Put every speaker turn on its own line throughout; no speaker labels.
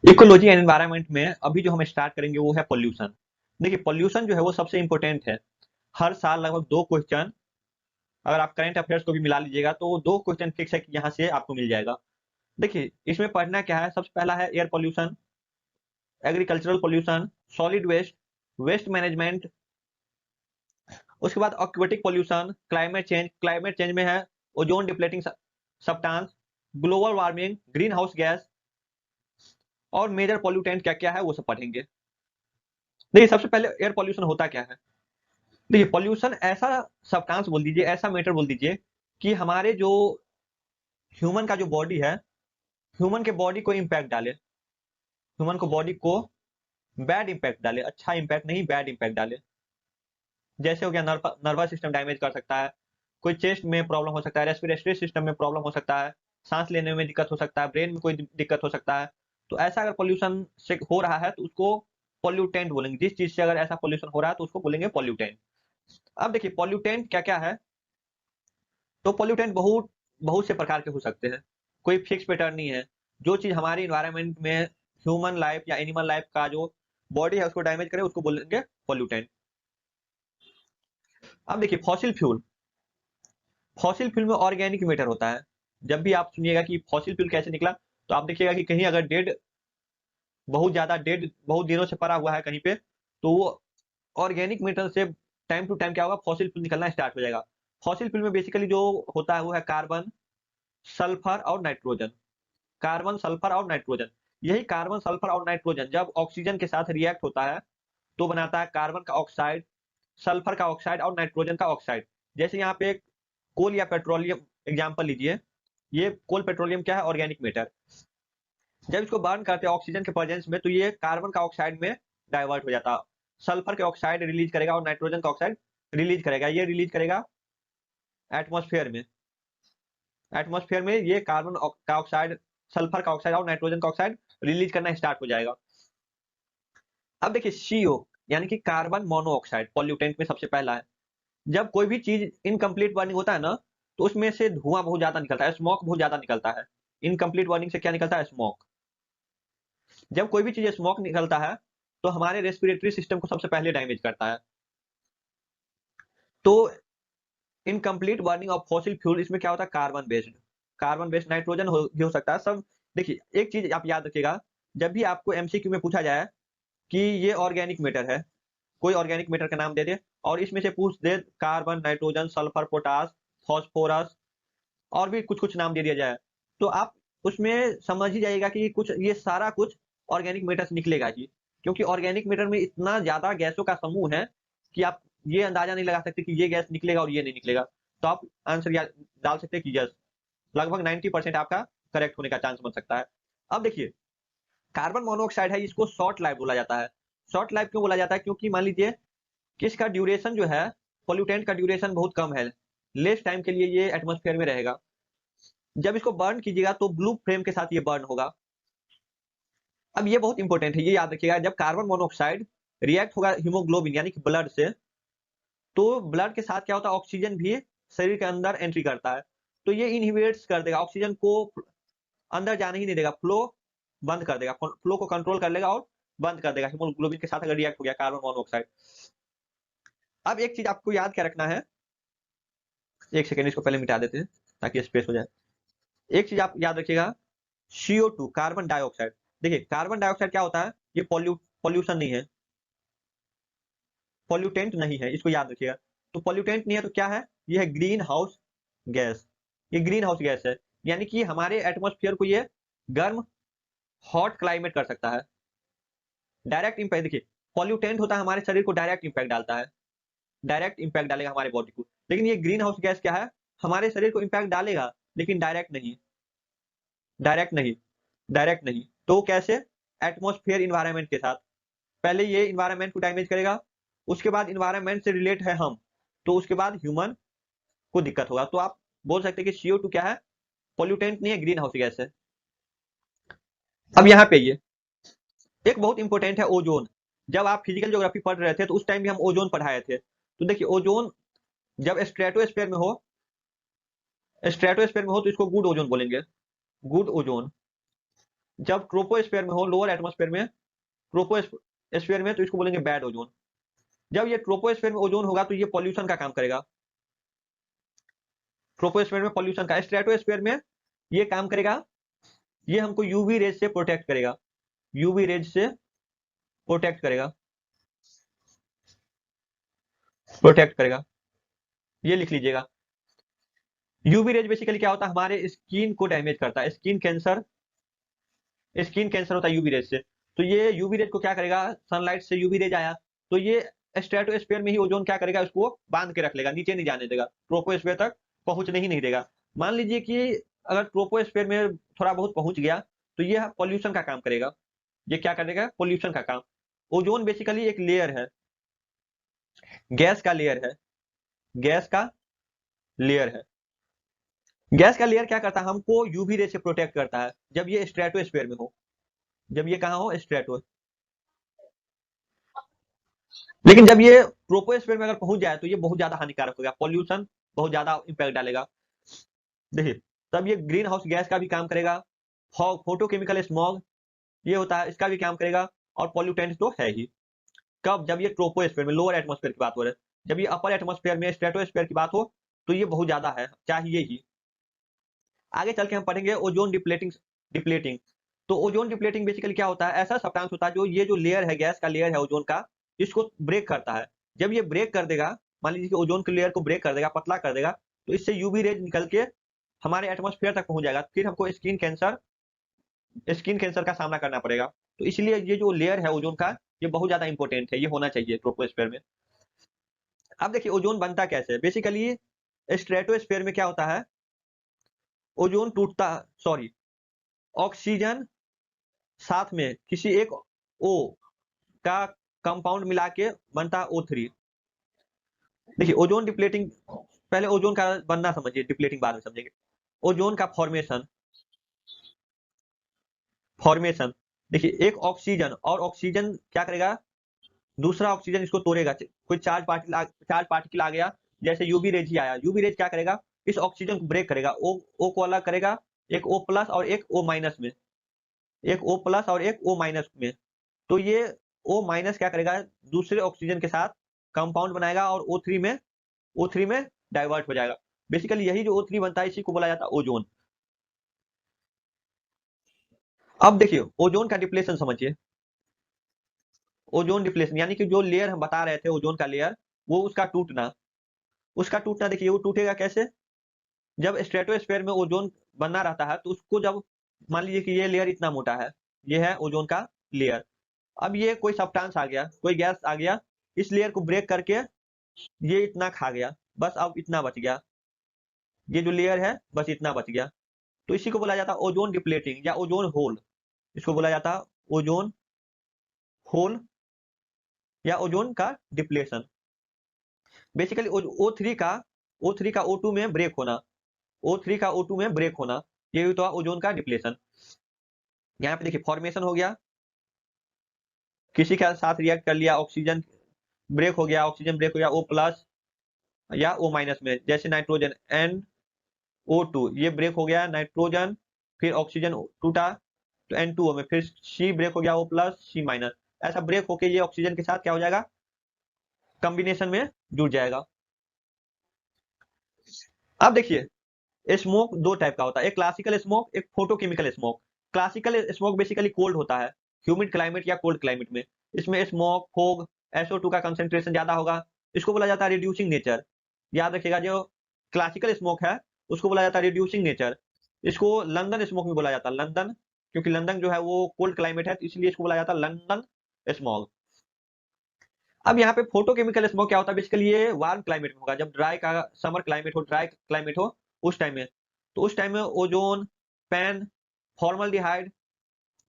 Ecology and environment में अभी जो हम स्टार्ट करेंगे वो है पोल्यूशन। देखिए पोल्यूशन जो है वो सबसे इंपॉर्टेंट है। हर साल लगभग 2 क्वेश्चन, अगर आप करंट अफेयर्स को भी मिला लीजिएगा तो वो 2 क्वेश्चन फिक्स है कि यहाँ से आपको मिल जाएगा। देखिए इसमें पढ़ना क्या है, सबसे पहला है air pollution, agricultural pollution, solid waste, waste management. उसके बाद एक्वेटिक पोल्यूशन, क्लाइमेट चेंज में है ozone depleting substance, global warming, green house gas और मेजर पोल्यूटेंट क्या क्या है वो सब पढ़ेंगे। देखिए सबसे पहले एयर पोल्यूशन होता क्या है। देखिए पोल्यूशन ऐसा सब्सटेंस बोल दीजिए, ऐसा मैटर बोल दीजिए कि हमारे जो ह्यूमन का जो बॉडी है, ह्यूमन के बॉडी को इम्पैक्ट डाले, ह्यूमन को बॉडी को बैड इम्पैक्ट डाले, अच्छा इम्पैक्ट नहीं बैड इम्पैक्ट डाले। जैसे हो गया नर्वस सिस्टम डैमेज कर सकता है, कोई चेस्ट में प्रॉब्लम हो सकता है, रेस्पिरेटरी सिस्टम में प्रॉब्लम हो सकता है, सांस लेने में दिक्कत हो सकता है, ब्रेन में कोई दिक्कत हो सकता है। तो ऐसा अगर पोल्यूशन से हो रहा है तो उसको पोल्यूटेंट बोलेंगे। जिस चीज से अगर ऐसा पोल्यूशन हो रहा है तो उसको बोलेंगे पोल्यूटेंट। अब देखिए पोल्यूटेंट क्या क्या है। तो पोल्यूटेंट बहुत बहुत से प्रकार के हो सकते हैं, कोई फिक्स पैटर्न नहीं है। जो चीज हमारी इन्वायरमेंट में ह्यूमन लाइफ या एनिमल लाइफ का जो बॉडी है उसको डैमेज करे उसको बोलेंगे पोल्यूटेंट। अब देखिए फॉसिल फ्यूल, फॉसिल फ्यूल में ऑर्गेनिक मैटर होता है। जब भी आप सुनिएगा कि फॉसिल फ्यूल कैसे निकला, तो आप देखिएगा कि कहीं अगर बहुत ज्यादा डेड बहुत दिनों से पड़ा हुआ है कहीं पे, तो वो ऑर्गेनिक मैटर से टाइम टू टाइम क्या होगा, फॉसिल फ्यूल निकलना स्टार्ट हो जाएगा। फॉसिल फ्यूल में बेसिकली जो होता है वो है कार्बन, सल्फर और नाइट्रोजन। कार्बन सल्फर और नाइट्रोजन, यही कार्बन सल्फर और नाइट्रोजन जब ऑक्सीजन के साथ रिएक्ट होता है तो बनाता है कार्बन का ऑक्साइड, सल्फर का ऑक्साइड और नाइट्रोजन का ऑक्साइड। जैसे यहाँ पे कोल या पेट्रोलियम एग्जांपल लीजिए, ये कोल पेट्रोलियम क्या है, ऑर्गेनिक मैटर। जब इसको बर्न करते हैं ऑक्सीजन के प्रेजेंस में तो ये कार्बन का ऑक्साइड में डाइवर्ट हो जाता है, सल्फर के ऑक्साइड रिलीज करेगा और नाइट्रोजन का ऑक्साइड रिलीज करेगा। ये रिलीज करेगा एटमोस्फेयर में, एटमोस्फेयर में ये कार्बन का ऑक्साइड, सल्फर का ऑक्साइड और नाइट्रोजन का ऑक्साइड रिलीज करना स्टार्ट हो जाएगा। अब देखिए सीओ यानी कि कार्बन मोनोऑक्साइड पॉल्यूटेंट में सबसे पहला है। जब कोई भी चीज इनकम्प्लीट बर्निंग होता है ना, तो उसमें से धुआं बहुत ज्यादा निकलता है, स्मोक बहुत ज्यादा निकलता है। इनकम्प्लीट बर्निंग से क्या निकलता है, स्मोक। जब कोई भी चीज स्मोक निकलता है तो हमारे रेस्पिरेटरी सिस्टम को सबसे पहले डैमेज करता है। तो incomplete burning of fossil fuel, इसमें क्या होता है, कार्बन बेस्ड नाइट्रोजन भी हो सकता है सब। देखिए एक चीज आप याद रखिएगा, जब भी आपको एमसीक्यू में पूछा जाए कि ये ऑर्गेनिक मैटर है, कोई ऑर्गेनिक मैटर का नाम दे दे और इसमें से पूछ दे carbon, nitrogen, sulphur, potash, phosphorus और भी कुछ कुछ नाम दे दिया जाए, तो आप उसमें समझ ही जाइएगा कि कुछ ये सारा कुछ ऑर्गेनिक मैटर से निकलेगा ही। क्योंकि ऑर्गेनिक मैटर में इतना ज्यादा गैसों का समूह है कि आप ये अंदाजा नहीं लगा सकते कि ये गैस निकलेगा और ये नहीं निकलेगा। तो आप आंसर डाल सकते हैं कि यस, लगभग 90% आपका करेक्ट होने का चांस बन सकता है। अब देखिए कार्बन मोनोऑक्साइड है, इसको शॉर्ट लाइफ बोला जाता है। शॉर्ट लाइफ क्यों बोला जाता है, क्योंकि मान लीजिए कि इसका ड्यूरेशन जो है, पोल्यूटेंट का ड्यूरेशन बहुत कम है, लेस टाइम के लिए ये एटमोस्फेयर में रहेगा। जब इसको बर्न कीजिएगा तो ब्लू फ्लेम के साथ ये बर्न होगा। अब ये बहुत इंपॉर्टेंट है, ये याद रखिएगा, जब कार्बन मोनोऑक्साइड रिएक्ट होगा हीमोग्लोबिन यानी कि ब्लड से, तो ब्लड के साथ क्या होता है, ऑक्सीजन भी शरीर के अंदर एंट्री करता है। तो ये इनहिबिट्स कर देगा, ऑक्सीजन को अंदर जाने ही नहीं देगा, फ्लो बंद कर देगा, फ्लो को कंट्रोल कर लेगा और बंद कर देगा हीमोग्लोबिन के साथ अगर रिएक्ट हो गया कार्बन मोनोऑक्साइड। अब एक चीज आपको याद क्या रखना है, एक सेकेंड इसको पहले मिटा देते हैं ताकि स्पेस हो जाए। एक चीज आप याद रखिएगा, CO2 कार्बन डाइऑक्साइड। देखिए कार्बन डाइऑक्साइड क्या होता है, ये पॉल्यूशन नहीं है, पॉल्यूटेंट नहीं है, इसको याद रखिएगा। तो पॉल्यूटेंट नहीं है तो क्या है, ये है ग्रीन हाउस गैस। ये ग्रीन हाउस गैस है, यानी कि हमारे एटमोस्फियर को ये गर्म, हॉट क्लाइमेट कर सकता है। डायरेक्ट इंपैक्ट, देखिए पॉल्यूटेंट होता है हमारे शरीर को डायरेक्ट इंपैक्ट डालता है, डायरेक्ट इंपैक्ट डालेगा हमारे बॉडी को। लेकिन ये ग्रीन हाउस गैस क्या है, हमारे शरीर को इंपैक्ट डालेगा लेकिन डायरेक्ट नहीं, डायरेक्ट नहीं, डायरेक्ट नहीं। तो कैसे, एटमोस्फेयर इन्वायरमेंट के साथ। पहले ये इन्वायरमेंट को डैमेज करेगा, उसके बाद इन्वायरमेंट से रिलेट है हम, तो उसके बाद ह्यूमन को दिक्कत होगा। तो आप बोल सकते हैं कि CO2 क्या है, पोल्यूटेंट नहीं है, ग्रीन हाउस गैस है। अब यहाँ पे ये एक बहुत इंपॉर्टेंट है, ओजोन। जब आप फिजिकल ज्योग्राफी पढ़ रहे थे तो उस टाइम भी हम ओजोन पढ़ाए थे। तो देखिए ओजोन जब स्ट्रेटोस्फेयर में हो, स्ट्रेटोस्फेयर में हो तो इसको गुड ओजोन बोलेंगे, गुड ओजोन। जब ट्रोपोस्फेयर में हो, लोअर एटमॉस्फेयर में, ट्रोपोस्फेयर में, तो इसको बोलेंगे बैड ओजोन। जब ये ट्रोपोस्फेयर में ओजोन होगा तो ये पॉल्यूशन का काम करेगा। ट्रोपोस्फेयर में पॉल्यूशन का, स्ट्रेटोस्फेयर में ये काम करेगा, ये हमको यूवी रेज से प्रोटेक्ट करेगा, यूवी रेज से प्रोटेक्ट करेगा, प्रोटेक्ट करेगा, ये लिख लीजिएगा। यूवी रेज बेसिकली क्या होता है, हमारे स्किन को डैमेज करता है, स्किन कैंसर, स्किन कैंसर होता है यूवी रेज से। तो ये यूवी रेज को क्या करेगा, सनलाइट से यूवी रेज आया तो ये स्ट्रेटोस्फेयर में ही ओजोन क्या करेगा, उसको बांध के रख लेगा, नीचे नहीं जाने देगा, ट्रोपोस्फेयर तक पहुंचने ही नहीं देगा। मान लीजिए कि अगर ट्रोपोस्फेयर में थोड़ा बहुत पहुंच गया तो ये पॉल्यूशन का काम करेगा। ये क्या करेगा, पॉल्यूशन का काम। ओजोन बेसिकली एक लेयर है, गैस का लेयर है, गैस का लेयर है। गैस का लेयर क्या करता है, हमको यूवी रे से प्रोटेक्ट करता है जब ये स्ट्रेटोस्फेयर में हो, जब ये कहाँ हो, स्ट्रेटो। लेकिन जब ये ट्रोपोस्फेयर में अगर पहुंच जाए तो ये बहुत ज्यादा हानिकारक होगा, पॉल्यूशन बहुत ज्यादा इंपैक्ट डालेगा। देखिए, तब ये ग्रीन हाउस गैस का भी काम करेगा, फोटोकेमिकल स्मॉग ये होता है, इसका भी काम करेगा, और पॉल्यूटेंट तो है ही। कब, जब ये ट्रोपोस्फेयर में, लोअर एटमॉस्फेयर की बात हो रही है। जब ये अपर एटमॉस्फेयर में, स्ट्रेटोस्फेयर की बात हो तो ये बहुत ज्यादा है, चाहिए ही। आगे चल के हम पढ़ेंगे ओजोन डिप्लेटिंग, डिप्लेटिंग। तो ओजोन डिप्लेटिंग बेसिकली क्या होता है, ऐसा सब्सटेंस होता है जो ये जो लेयर है, गैस का लेयर है ओजोन का, इसको ब्रेक करता है। जब ये ब्रेक कर देगा, मान लीजिए कि ओजोन के लेयर को ब्रेक कर देगा, पतला कर देगा, तो इससे यूवी रेज निकल के हमारे एटमॉस्फेयर तक पहुंच जाएगा, फिर हमको स्किन कैंसर, स्किन कैंसर का सामना करना पड़ेगा। तो इसलिए ये जो लेयर है ओजोन का, ये बहुत ज्यादा इंपॉर्टेंट है, ये होना चाहिए ट्रोपोस्फेयर में। अब देखिए ओजोन बनता कैसे है, बेसिकली स्ट्रेटोस्फेयर में क्या होता है, ओजोन टूटता, सॉरी, ऑक्सीजन साथ में किसी एक ओ का कंपाउंड मिला के बनता O3। देखिए ओजोन डिप्लेटिंग, पहले ओजोन का बनना समझिए, डिप्लेटिंग बाद में समझेंगे। ओजोन का फॉर्मेशन, फॉर्मेशन देखिए, एक ऑक्सीजन, और ऑक्सीजन क्या करेगा, दूसरा ऑक्सीजन इसको तोड़ेगा, कोई चार्ज पार्टिकल आ गया, जैसे यूवी रेज ही आया, यूवी रेज क्या करेगा, इस ऑक्सीजन को ब्रेक करेगा, ओ को अलग करेगा, एक O प्लस और एक O माइनस में, एक O प्लस और एक O माइनस में। तो ये O माइनस क्या करेगा, दूसरे ऑक्सीजन के साथ कंपाउंड बनाएगा और O3 में डाइवर्ट हो जाएगा। बेसिकली यही जो O3 बनता है, इसी को बोला जाता है ओजोन। अब देखिए ओजोन का डिप्लेशन समझिए, ओजोन डिप्लेशन यानी कि जो लेयर हम बता रहे थे ओजोन का लेयर, वो उसका टूटना, उसका टूटना देखिए वो टूटेगा कैसे, जब स्ट्रेटोस्फेयर में ओजोन बना रहता है तो उसको जब, मान लीजिए कि ये लेयर इतना मोटा है, ये है ओजोन का लेयर। अब ये कोई सब्सटेंस आ गया, कोई गैस आ गया, इस लेयर को ब्रेक करके ये इतना खा गया, बस अब इतना बच गया, ये जो लेयर है बस इतना बच गया। तो इसी को बोला जाता है ओजोन डिप्लेटिंग या ओजोन होल, इसको बोला जाता है ओजोन होल या ओजोन का डिप्लेशन। बेसिकली O3 का O2 में ब्रेक होना, O3 का O2 में ब्रेक होना, ये तो ओजोन का डिप्लेशन। यहाँ पे देखिए फॉर्मेशन हो गया, किसी के साथ रिएक्ट कर लिया, ऑक्सीजन ब्रेक हो गया, ऑक्सीजन ब्रेक हो गया O प्लस या O माइनस में, जैसे नाइट्रोजन NO2 ये ब्रेक हो गया, नाइट्रोजन, फिर ऑक्सीजन टूटा तो N2O में, फिर C ब्रेक हो गया O प्लस C माइनस, ऐसा ब्रेक होके ये ऑक्सीजन के साथ क्या हो जाएगा, कॉम्बिनेशन में जुड़ जाएगा। अब देखिए स्मोक दो टाइप का होता है, एक क्लासिकल स्मोक, एक photochemical smoke. Classical smoke basically cold होता है, ह्यूमिड क्लाइमेट या कोल्ड क्लाइमेट में, इसमें स्मोक, फोग, SO2 का कंसेंट्रेशन ज्यादा होगा, इसको बोला जाता है रिड्यूसिंग नेचर। याद रखिएगा, जो क्लासिकल स्मोक है उसको बोला जाता है रिड्यूसिंग नेचर। इसको लंदन स्मोक भी बोला जाता है, लंदन, क्योंकि लंदन जो है वो कोल्ड क्लाइमेट है, तो इसलिए इसको बोला जाता है लंदन स्मोक। अब यहाँ पे फोटोकेमिकल स्मोक क्या होता है, बेसिकली ये वार्म क्लाइमेट में होगा, जब ड्राई का समर क्लाइमेट हो, ड्राई क्लाइमेट हो उस टाइम में, तो उस टाइम में ओजोन, पैन, फॉर्मल्डिहाइड,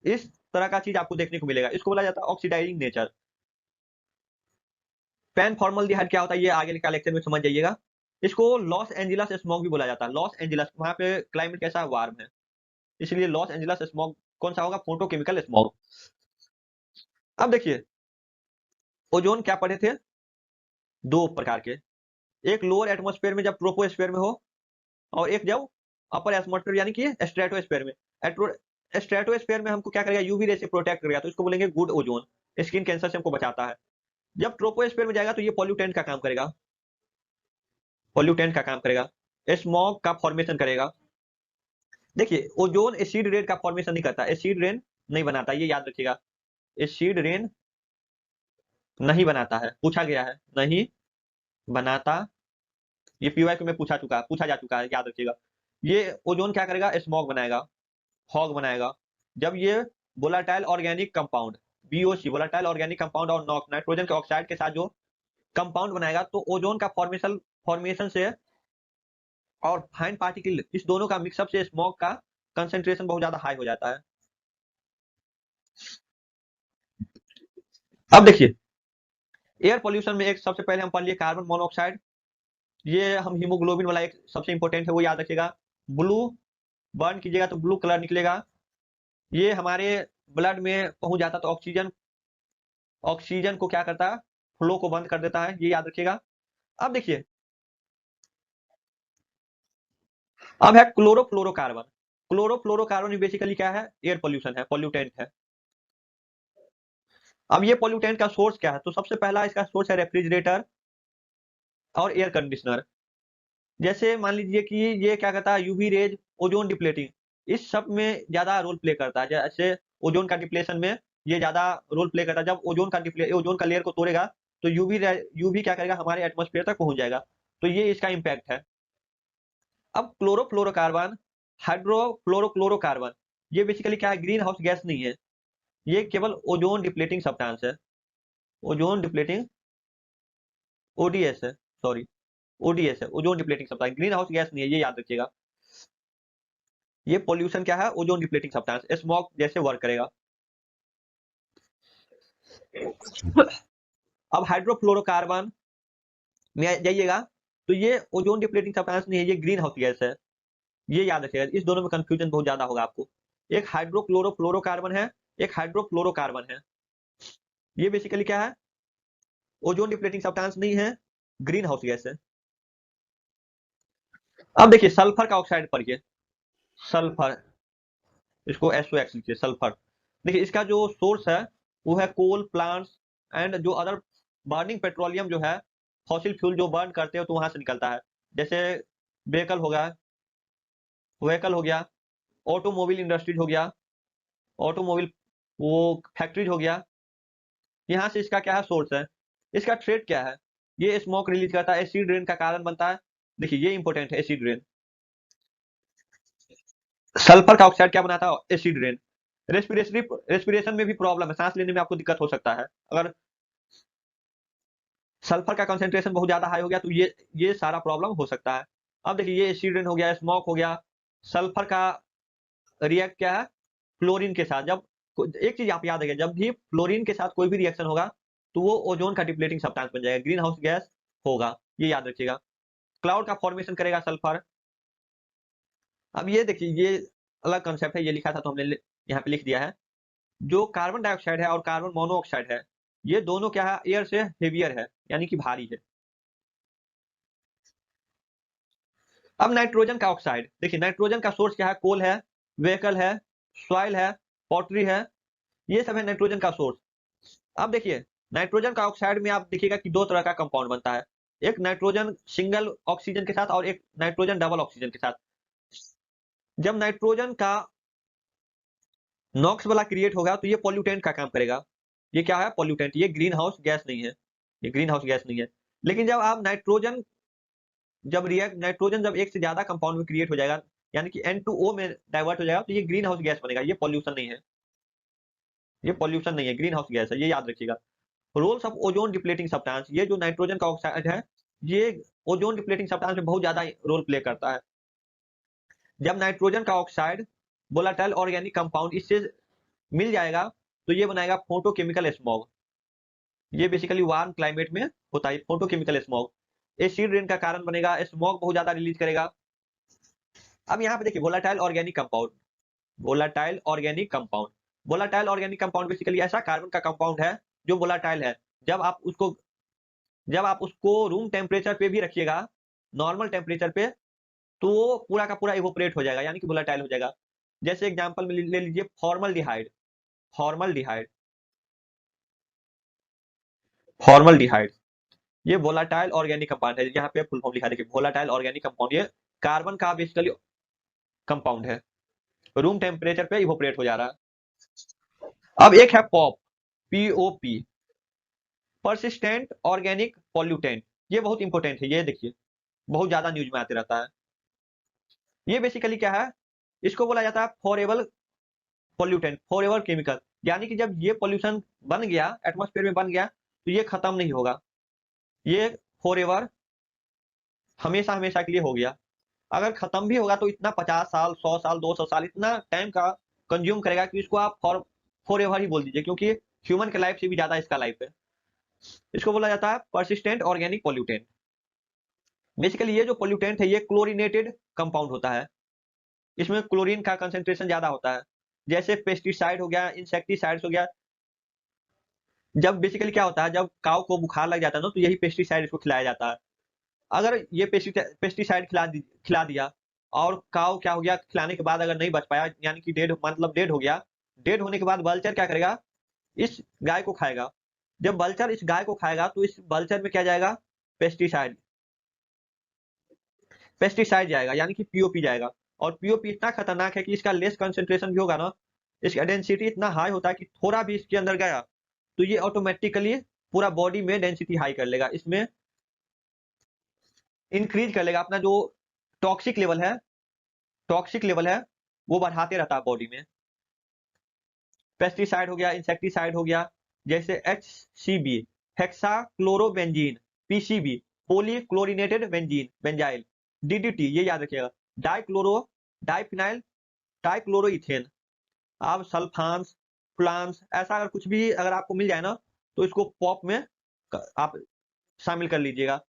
इस तरह का चीज आपको देखने को मिलेगा, इसको बोला जाता है ऑक्सीडाइजिंग नेचर। पैन फॉर्मल्डिहाइड क्या होता है, ये आगे का लेक्चर में समझ जाइएगा। इसको लॉस एंजिलस स्मोक भी बोला जाता है, लॉस एंजिलस वहां पे क्लाइमेट कैसा है, वार्म है, इसलिए लॉस एंजिलस स्मोक कौन सा होगा, फोटोकेमिकल स्मोक। अब देखिए ओजोन क्या पढ़े थे, दो प्रकार के, एक लोअर एटमोस्फेयर में जब ट्रोपोस्फेयर में हो, और एक जब अपर एटमॉस्फेयर यानी कि स्ट्रेटोस्फेयर में। स्ट्रेटोस्फेयर में हमको क्या करेगा, यूवी रे से प्रोटेक्ट करेगा, तो इसको बोलेंगे गुड ओजोन, स्किन कैंसर से हमको बचाता है। जब ट्रोपोस्फेयर में जाएगा तो ये पॉल्यूटेंट का काम करेगा, पॉल्यूटेंट का काम करेगा, स्मॉग का फॉर्मेशन करेगा। देखिए ओजोन एसिड रेन का फॉर्मेशन नहीं करता, एसिड रेन नहीं बनाता, ये याद रखिएगा, एसिड रेन नहीं बनाता है, पूछा गया है नहीं बनाता, ये पीवाईक्यू में पूछा जा चुका है, याद रखिएगा। ये ओजोन क्या करेगा, स्मॉग बनाएगा, फॉग बनाएगा। जब ये volatile organic compound BOC, volatile organic compound और नाइट्रोजन के ऑक्साइड के साथ जो कंपाउंड बनाएगा, तो ओजोन का फॉर्मेशन से और फाइन पार्टिकल, इस दोनों का मिक्सअप से स्मॉग का कंसेंट्रेशन बहुत ज्यादा हाई हो जाता है। अब देखिए एयर पोल्यूशन में एक सबसे पहले हम पढ़ लिए कार्बन मोनोऑक्साइड, ये हम हीमोग्लोबिन वाला एक सबसे इंपॉर्टेंट है, वो याद रखिएगा। ब्लू बर्न कीजिएगा तो ब्लू कलर निकलेगा, ये हमारे ब्लड में पहुंच जाता तो ऑक्सीजन को क्या करता है, फ्लो को बंद कर देता है, ये याद रखिएगा। अब देखिए अब है क्लोरोफ्लोरोकार्बन, क्लोरोफ्लोरोकार्बन बेसिकली क्या है, एयर पोल्यूशन है, पॉल्यूटेंट है। अब ये पॉल्यूटेंट का सोर्स क्या है, तो सबसे पहला इसका सोर्स है रेफ्रिजरेटर और एयर कंडीशनर। जैसे मान लीजिए कि ये क्या करता है, यूवी रेज, ओजोन डिप्लेटिंग, इस सब में ज्यादा रोल प्ले करता है। जैसे ओजोन का डिप्लेशन में ये ज्यादा रोल प्ले करता है, जब ओजोन का लेयर को तोड़ेगा तो यूवी क्या करेगा, हमारे एटमोस्फेयर तक पहुंच जाएगा, तो ये इसका इम्पैक्ट है। अब क्लोरोफ्लोरोकार्बन, हाइड्रोफ्लोरोक्लोरोकार्बन, ये बेसिकली क्या है, ग्रीन हाउस गैस नहीं है, ये केवल ओजोन डिप्लेटिंग सब्सटेंस है, ओजोन डिप्लेटिंग ओडीएस है, सॉरी ओडीएस है, ozone depleting substance, green house gas नहीं है, ये याद रखिएगा। ये पोल्यूशन क्या है, ओजोन डिप्लेटिंग सब्सटेंस, स्मॉग जैसे वर्क करेगा। अब हाइड्रोफ्लोरोकार्बन में जाइएगा तो ये ओजोन डिप्लेटिंग सब्सटेंस नहीं है, ये ग्रीन हाउस गैस है, ये याद रखिएगा, इस दोनों में कंफ्यूजन बहुत ज्यादा होगा आपको। एक हाइड्रोक्लोरोफ्लोरोकार्बन है, एक हाइड्रोफ्लोरोकार्बन है, ये बेसिकली क्या है, ओजोन डिप्लेटिंग सब्सटेंस नहीं है, ग्रीन हाउस गैस है। अब देखिए सल्फर का ऑक्साइड पढ़िए, सल्फर, इसको SOX लिखिए, सल्फर। देखिए इसका जो सोर्स है वो है कोल प्लांट्स एंड जो अदर बर्निंग पेट्रोलियम जो है, फॉसिल फ्यूल जो बर्न करते हो तो वहां से निकलता है। जैसे व्हीकल हो गया, ऑटोमोबाइल इंडस्ट्रीज हो गया, ऑटोमोबाइल वो फैक्ट्रीज हो गया, यहाँ से इसका क्या है, सोर्स है। इसका थ्रेट क्या है, ये स्मोक रिलीज करता है, एसिड रेन का कारण बनता है। देखिए ये इंपॉर्टेंट है, एसिड रेन, सल्फर का ऑक्साइड क्या बनाता है, एसिड रेन। रेस्पिरेशन में भी प्रॉब्लम है, सांस लेने में आपको दिक्कत हो सकता है अगर सल्फर का कंसेंट्रेशन बहुत ज्यादा हाई हो गया, तो ये सारा प्रॉब्लम हो सकता है। अब देखिए ये एसिड रेन हो गया, स्मोक हो गया, सल्फर का रिएक्ट क्या है, फ्लोरीन के साथ। जब एक चीज आप याद रखिए, जब भी फ्लोरीन के साथ कोई भी रिएक्शन होगा तो वो ओजोन का डिप्लेटिंग सब्सटेंस बन जाएगा, ग्रीन हाउस गैस होगा, ये याद रखिएगा। क्लाउड का फॉर्मेशन करेगा सल्फर। अब ये देखिए ये अलग कंसेप्ट है, ये लिखा था तो हमने यहाँ पे लिख दिया है। जो कार्बन डाइऑक्साइड है और कार्बन मोनोऑक्साइड है, ये दोनों क्या है, एयर से हेवियर है, यानी कि भारी है। अब नाइट्रोजन का ऑक्साइड, देखिए नाइट्रोजन का सोर्स क्या है, कोल है, व्हीकल है, सॉइल है, पॉटरी है, ये सब है नाइट्रोजन का सोर्स। अब देखिए नाइट्रोजन का ऑक्साइड में आप देखिएगा कि दो तरह का कंपाउंड बनता है, एक नाइट्रोजन सिंगल ऑक्सीजन के साथ और एक नाइट्रोजन डबल ऑक्सीजन के साथ। जब नाइट्रोजन का नॉक्स वाला क्रिएट होगा तो ये पॉल्यूटेंट का काम करेगा, ये क्या है, पॉल्यूटेंट, ये ग्रीन हाउस गैस नहीं है, ये ग्रीन हाउस गैस नहीं है। लेकिन जब आप नाइट्रोजन जब एक से ज्यादा कंपाउंड में क्रिएट हो जाएगा, यानी कि N2O में डाइवर्ट हो जाएगा, तो ये ग्रीन हाउस गैस बनेगा, ये पॉल्यूशन नहीं है, ये पॉल्यूशन नहीं है, ग्रीन हाउस गैस है, ये याद रखिएगा। Roles of ozone depleting substance, ये जो नाइट्रोजन का ऑक्साइड है, ये ओजोन डिप्लेटिंग सब्सटेंस में बहुत ज्यादा रोल प्ले करता है। जब नाइट्रोजन का ऑक्साइड वोलाटाइल ऑर्गेनिक कंपाउंड इससे मिल जाएगा तो ये बनाएगा फोटोकेमिकल स्मॉग, ये बेसिकली वार्म क्लाइमेट में होता है फोटोकेमिकल स्मॉग, एसिड रेन का कारण बनेगा, स्मॉग बहुत ज्यादा रिलीज करेगा। अब यहाँ पे देखिए volatile organic compound, volatile organic compound, volatile organic compound basically ऐसा कार्बन का कंपाउंड है जो वोलाटाइल है। जब आप उसको जब आप उसको रूम टेम्परेचर पे भी रखिएगा, नॉर्मल टेम्परेचर पे, तो वो पूरा का पूरा इवोपरेट हो जाएगा, यानी कि वोलेटाइल हो जाएगा। जैसे एग्जांपल में ले लीजिए फॉर्मलडिहाइड। फॉर्मलडिहाइड फॉर्मलडिहाइड ये वोलाटाइल ऑर्गेनिक कंपाउंड है। यहाँ पे फुल फॉर्म लिखा है, देखिए वोलाटाइल ऑर्गेनिक कंपाउंड। ये कार्बन का बेसिकली कंपाउंड है, रूम टेम्परेचर पे इवोपरेट हो जा रहा है। अब एक है pop, POP, persistent organic pollutant. ये बहुत इंपॉर्टेंट है, ये देखिए बहुत ज्यादा न्यूज में आते रहता है। ये बेसिकली क्या है, इसको बोला जाता है फॉरएवर पॉल्यूटेंट, फॉरएवर केमिकल। यानी कि जब ये पॉल्यूशन बन गया, एटमॉस्फेयर में बन गया, तो ये खत्म नहीं होगा, ये फॉरएवर, हमेशा हमेशा के लिए हो गया। अगर खत्म भी होगा तो इतना 50 साल, 100 साल, 200 साल, इतना टाइम का कंज्यूम करेगा कि इसको आप फॉरएवर ही बोल दीजिए, क्योंकि ह्यूमन के लाइफ से भी ज्यादा इसका लाइफ है। इसको बोला जाता है परसिस्टेंट ऑर्गेनिक पॉल्यूटेंट। बेसिकली ये जो पॉल्यूटेंट है ये क्लोरीनेटेड कंपाउंड होता है, इसमें क्लोरीन का कंसेंट्रेशन ज्यादा होता है। जैसे पेस्टिसाइड हो गया, इंसेक्टिसाइड्स हो गया। जब बेसिकली क्या होता है, जब काऊ को बुखार लग जाता है ना, तो यही पेस्टिसाइड इसको खिलाया जाता है। अगर ये पेस्टिसाइड खिला दिया और काऊ क्या हो गया, खिलाने के बाद अगर नहीं बच पाया, यानी कि डेड हो गया, डेड होने के बाद वल्चर क्या करेगा, इस गाय को खाएगा। जब वल्चर इस गाय को खाएगा तो इस वल्चर में क्या जाएगा, पेस्टिसाइड पेस्टिसाइड जाएगा, यानी कि पीओपी जाएगा। और पीओपी इतना खतरनाक है कि इसका लेस कंसेंट्रेशन भी होगा ना, इसका डेंसिटी इतना हाई होता है कि थोड़ा भी इसके अंदर गया तो ये ऑटोमेटिकली पूरा बॉडी में डेंसिटी हाई कर लेगा, इसमें इंक्रीज कर लेगा अपना जो टॉक्सिक लेवल है, टॉक्सिक लेवल है वो बढ़ाते रहता है बॉडी में। पेस्टिसाइड हो गया, इंसेक्टिसाइड हो गया, जैसे HCB, हेक्सा क्लोरोबेंजीन, PCB, पोली क्लोरिनेटेड बेंजाइल, DDT, ये याद रखिएगा, डाइफिनाइल डाइक्लोरोइथेन। आप सल्फान्स, फ्लान्स, ऐसा अगर कुछ भी अगर आपको मिल जाए ना, तो इसको पॉप में आप शामिल कर लीजिएगा।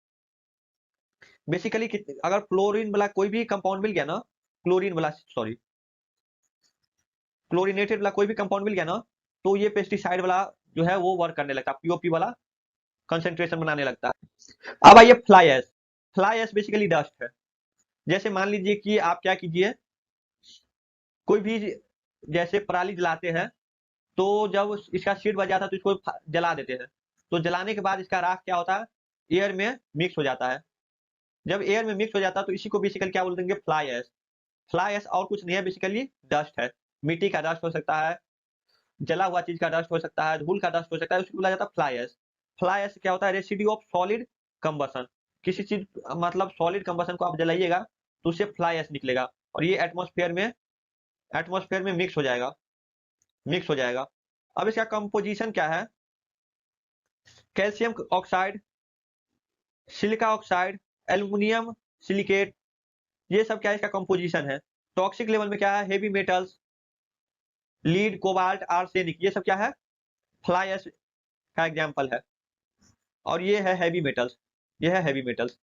बेसिकली अगर फ्लोरीन वाला कोई भी कंपाउंड मिल गया ना, क्लोरीन वाला सॉरी क्लोरीनेटेड वाला कोई भी कंपाउंड मिल गया ना, तो ये पेस्टिसाइड वाला जो है वो वर्क करने लगता है, पीओपी वाला कंसेंट्रेशन बनाने लगता है। अब आइए fly ash. Fly ash basically dust है। जैसे मान लीजिए कि आप क्या कीजिए, कोई भी जैसे पराली जलाते हैं, तो जब इसका शीट बच जाता है तो इसको जला देते हैं, तो जलाने के बाद इसका राख क्या होता है, एयर में मिक्स हो जाता है। जब एयर में मिक्स हो जाता है तो इसी को बेसिकली क्या बोल देंगे, फ्लाई एश। फ्लाई एश और कुछ नहीं है, बेसिकली डस्ट है। मिट्टी का डस्ट हो सकता है, जला हुआ चीज का डस्ट हो सकता है, धूल का डस्ट हो सकता है, उसको बोला जाता है फ्लाई एश। फ्लाई एश क्या होता है, रेसिड्यू ऑफ सॉलिड कंबसन। किसी चीज मतलब सॉलिड कंबसन को आप जलाइएगा तो उससे फ्लाई एश निकलेगा, और ये एटमॉस्फेयर में मिक्स हो जाएगा। अब इसका कंपोजिशन क्या है, calcium oxide, silica oxide, aluminium silicate, ये सब क्या है, इसका कंपोजिशन है। टॉक्सिक लेवल में क्या है, heavy metals, lead, cobalt, arsenic, ये सब क्या है, फ्लाई एश का एग्जाम्पल है। और ये है हैवी मेटल्स, ये है हैवी मेटल्स।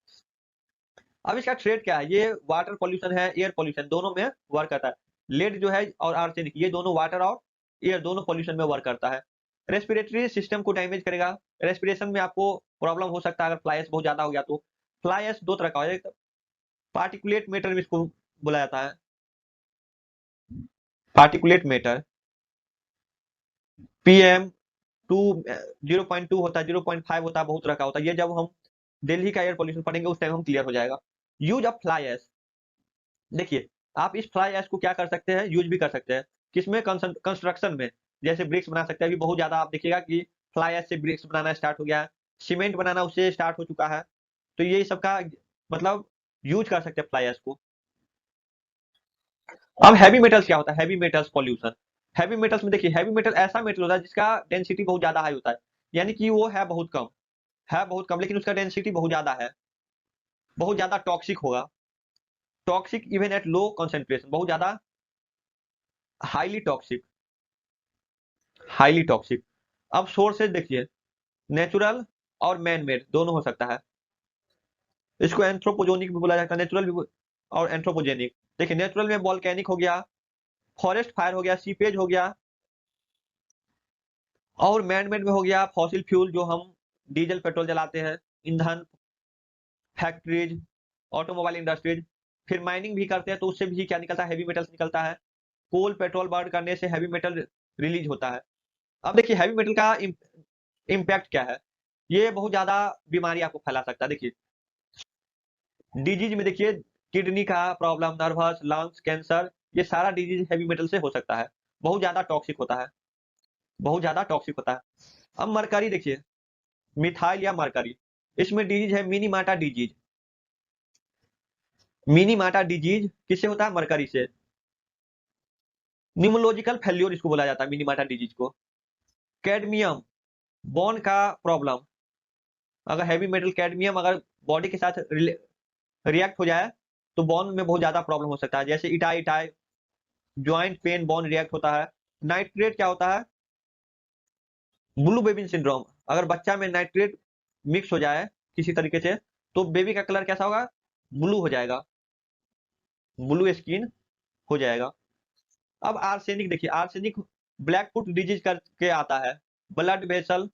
अब इसका ट्रेड क्या है, ये वाटर पॉल्यूशन है, एयर पॉल्यूशन, दोनों में वर्क करता है। लेड जो है और आर्सेनिक, ये दोनों वाटर और एयर दोनों पॉल्यूशन में वर्क करता है। रेस्पिरेटरी सिस्टम को डैमेज करेगा, रेस्पिरेशन में आपको प्रॉब्लम हो सकता है अगर फ्लाई एश बहुत ज्यादा हो गया तो। फ्लाई एश दो तरह का है, एक पार्टिकुलेट मैटर में इसको बोला जाता है, पार्टिकुलेट मैटर, PM2, 0.2 होता है, 0.5 होता है, बहुत तरह का होता है। ये जब हम दिल्ली का एयर पॉल्यूशन पढ़ेंगे उस टाइम हम क्लियर हो जाएगा। यूज ऑफ फ्लाई एश, देखिए आप इस फ्लाई एश को क्या कर सकते हैं, यूज भी कर सकते हैं। किसमें, कंस्ट्रक्शन में, जैसे ब्रिक्स बना सकते हैं। अभी बहुत ज्यादा आप देखिएगा कि फ्लाई एश से ब्रिक्स बनाना स्टार्ट हो गया है, सीमेंट बनाना उससे स्टार्ट हो चुका है। तो ये सबका मतलब यूज कर सकते हैं फ्लाई एश को। अब हैवी मेटल्स क्या होता है, heavy metals pollution. Heavy metals में देखिए, हैवी मेटल ऐसा मेटल होता है जिसका डेंसिटी बहुत ज्यादा हाई होता है, यानी कि वो है बहुत कम, लेकिन उसका डेंसिटी बहुत ज्यादा है, बहुत ज्यादा टॉक्सिक होगा। Toxic even at low concentration, बहुत ज्यादा हाईली टॉक्सिक, हाईली टॉक्सिक। अब सोर्सेज देखिए, नेचुरल और मैन मेड दोनों हो सकता है। इसको एंथ्रोपोजेनिक भी बोला जाता है, नेचुरल भी और एंथ्रोपोजेनिक। देखिए नेचुरल में वॉल्केनिक हो गया, फॉरेस्ट फायर हो गया, सीपेज हो गया, और मैन मेड में हो गया फॉसिल फ्यूल, जो हम डीजल पेट्रोल जलाते हैं, ईंधन, फैक्ट्रीज, ऑटोमोबाइल इंडस्ट्रीज। फिर माइनिंग भी करते हैं तो उससे भी क्या निकलता है, हेवी मेटल्स निकलता है। कोल पेट्रोल बर्न करने से हैवी मेटल रिलीज होता है। अब देखिए हैवी मेटल का इम्पैक्ट क्या है, ये बहुत ज्यादा बीमारी आपको फैला सकता है। देखिए डिजीज में देखिए किडनी का प्रॉब्लम, नर्वस, लंग्स, कैंसर, ये सारा डिजीज हैवी मेटल से हो सकता है। बहुत ज्यादा टॉक्सिक होता है, बहुत ज्यादा टॉक्सिक होता है। अब मरकरी देखिए, मिथाइल या मरकरी, इसमें डिजीज है मिनीमाटा डिजीज। मिनीमाटा डिजीज किससे होता है? मरकरी से। न्यूमोलॉजिकल फेल्योर इसको बोला जाता है मिनीमाटा डिजीज को। कैडमियम, बोन का प्रॉब्लम, अगर हैवी मेटल कैडमियम अगर बॉडी के साथ रिएक्ट हो जाए तो बोन में बहुत ज्यादा प्रॉब्लम हो सकता है, जैसे itai itai, joint pain, bone react होता है। नाइट्रेट क्या होता है? ब्लू बेबी सिंड्रोम, अगर बच्चा में नाइट्रेट मिक्स हो जाए किसी तरीके से तो बेबी का कलर कैसा होगा? ब्लू हो जाएगा, ब्लू स्किन हो जाएगा। अब आर्सेनिक देखिए, आर्सेनिक ब्लैक फुट डिजीज करके आता है। Blood vessel,